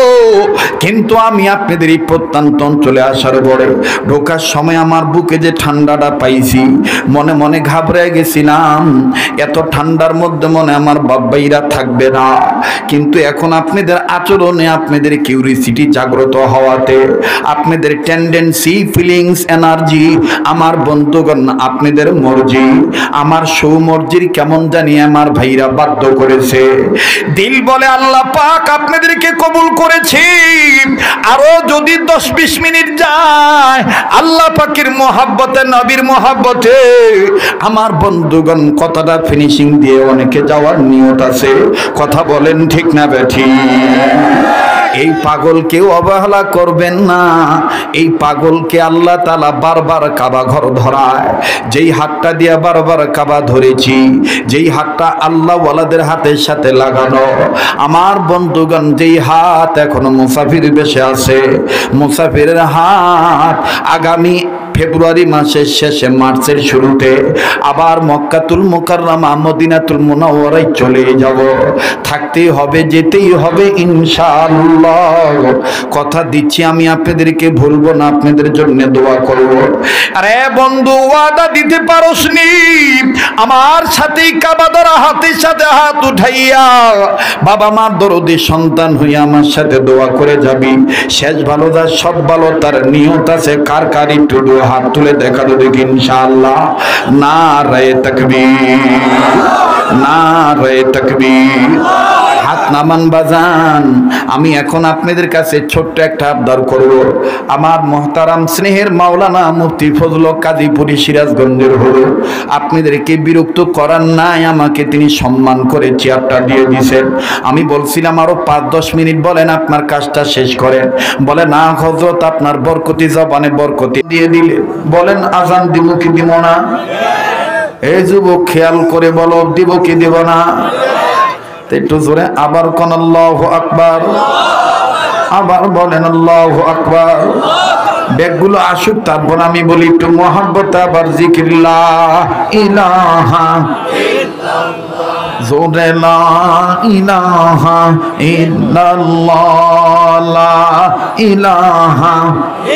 কিন্তু আমি আপনাদের এই প্রত্যন্ত অঞ্চলে আসার পরে ঢোকার সময় আমার বুকে যে ঠান্ডাটা পাইছি, মনে মনে ঘাবড়ে গেছিলাম, এত ঠান্ডার মধ্যে মনে আমার বাব্বাইরা থাকবে না। কিন্তু এখন আপনাদের আচরণে, আপনাদের কিউরিসিটি জাগ্রত হওয়াতে, আপনাদের টেন্ডেন্সি, ফিলিংস, এনার্জি, আমার বন্ধুগণ আপনাদের মর্জি, আমার সৌমর্জির কেমন জানি আমার ভাইরা বাধ্য করেছে। দিল বলে আল্লাহ পাক আপনাদেরকে কবুল করেছি, আরো যদি 10-20 মিনিট যায় আল্লাহ পাকের মহাব্বতে, নবীর মহাব্বতে আমার বন্ধুগণ কথাটা ফিনিশিং দিয়ে অনেকে যাওয়ার নিয়ত আছে। কথা বলেন ঠিক না বেঠিক? এই পাগলকেও অবহেলা করবেন না। এই পাগলকে আল্লাহ তাআলা বারবার কাবা ঘর ধরায়। যেই হাতটা দিয়ে বারবার কাবা ধরেছি, যেই হাতটা আল্লাহ ওয়ালাদের হাতের সাথে লাগানো, আমার বন্ধুগণ যেই হাত এখনো মুসাফির বেশে আছে, মুসাফিরের হাত আগামী ফেব্রুয়ারি মাসের শেষে, মার্চের শুরুতে আবার মক্কাতুল মুকাররমা, মদিনাতুল মুনাওয়ারায় চলে যাব। থাকতেই হবে, যেতেই হবে ইনশাআল্লাহ। কথা দিচ্ছি আমি আপনাদেরকে ভুলবো না, আপনাদের জন্য দোয়া করব। আরে বন্ধু, ওয়াদা দিতে পারোসনি আমার সাথে কাবা ধরা হাতের সাথে হাত উঠাইয়া বাবা মার দরদি সন্তান হইয়া আমার সাথে দোয়া করে যাবি। শেষ ভালো যা সব ভালো তার নিয়ত আছে। কার কার একটু হাত তুলে দেখা তো দেখি ইনশাআল্লাহ। নারায়ে তাকবীর, নারায়ে তাকবীর। হাত নামান বাজান। আমি এখন আপনাদের কাছে ছোট্ট একটা আবদার করব। আমার মহতারাম স্নেহের মাওলানা মুফতি ফজল কাজীপুরি সিরাজগঞ্জের হলো, আপনাদেরকে বিরক্ত করার নাই, আমাকে তিনি সম্মান করে চেয়ারটা দিয়ে দিয়েছেন। আমি বলছিলাম আরো 5-10 মিনিট বলেন, আপনার কাজটা শেষ করেন। বলে না হযরত, আপনার বরকতি জবানে বরকতি দিয়ে দিলে বলেন আজান দিব কি দিব না? এই যুবক খেয়াল করে বলো, দিব কি দিব না? একটু জোরে আবার কোন আল্লাহু আকবার, আবার বলেন আল্লাহু আকবার। ব্যাগগুলো আসুক, তারপর আমি বলি একটু মহব্বত, আবার জিকিরুল্লাহ ইলাহা ইল্লাল্লাহ, জোরে লা ইলাহা ইল্লাল্লাহ, লা ইলাহা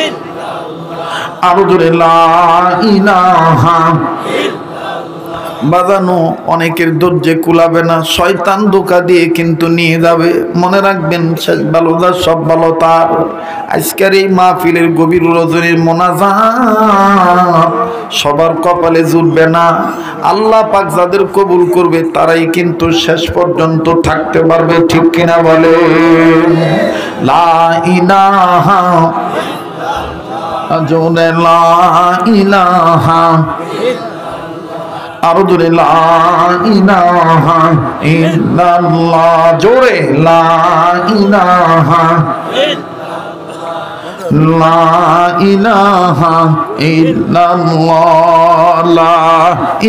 ইল্লাল্লাহ, আরো জোরে লা ইলাহা। বাজানো অনেকের ধৈর্যে কুলাবে না, শয়তান ধোঁকা দিয়ে কিন্তু নিয়ে যাবে। মনে রাখবেন, শেষ ভালো যার সব ভালো তার। আজকের এই মাহফিলের গভীর রজনীর মোনাজাত সবার কপালে জুটবে না। আল্লাহ পাক যাদের কবুল করবে তারাই কিন্তু শেষ পর্যন্ত থাকতে পারবে। ঠিক কিনা বলে? লা ইলাহা জোরে লা ইলাহা, আরো জোরে লা ইলাহা ইল্লাল্লাহ, জোরে লা ইলাহা লা ইলাহা ইল্লাল্লাহ, লা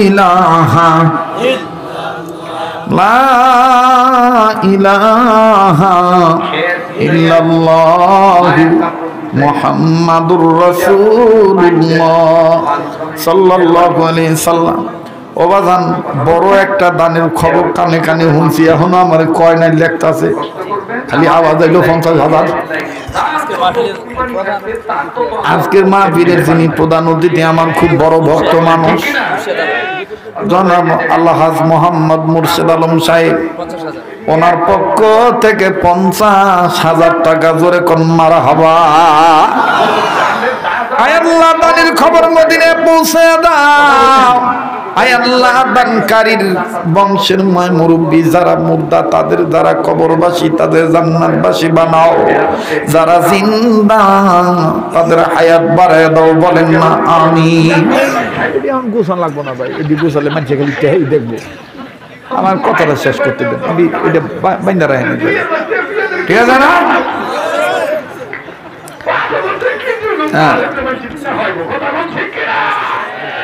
ইলাহা লা ইলাহা ইল্লাল্লাহ মুহাম্মাদুর রাসূলুল্লাহ সাল্লাল্লাহু আলাইহি সাল্লাম। ও বাজান, বড় একটা দানের খবর কানে কানে শুনছি, এখনো আমার কয় নাই লেখতাছে, খালি আওয়াজ আইলো 50,000। আজকের মাহফিলের যিনি প্রধান অতিথি আমার খুব বড় ভক্ত মানুষ, জনাব আলহাজ মোহাম্মদ মুর্শেদ আলম সাহেব, ওনার পক্ষ থেকে 50,000 টাকা জোরে কোন মারহাবা। আয় আল্লাহ, দানের খবর মদিনায় পৌঁছে দাও। আয় আল্লাহ, দানকারীর বংশের ময় মুরব্বী যারা মুর্দা, তাদের যারা কবরবাসী, তাদের জান্নাতবাসী বানাও। যারা জিন্দা তাদের হায়াত বাড়ায় দাও, বলেন না আমিন। এখন গোছান লাগবো না ভাই, এটি গোছালে মানুষ খালি তেহাই দেখবো। আমার কথাটা শেষ করতে দেন, এটা বাইন্দা রাখেন, ঠিক আছে না?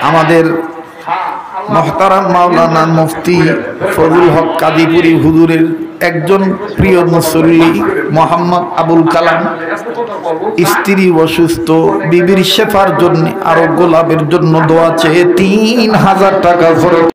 আমাদের মুহতারাম মাওলানা মুফতি ফজলুল হক কাদিপুরি হুজুরের একজন প্রিয় মুসল্লি মোহাম্মদ আবুল কালাম, স্ত্রী অসুস্থ, বিবির শেফার জন্য আরোগ্য লাভের জন্য দোয়া চেয়ে 3000 টাকা খরচ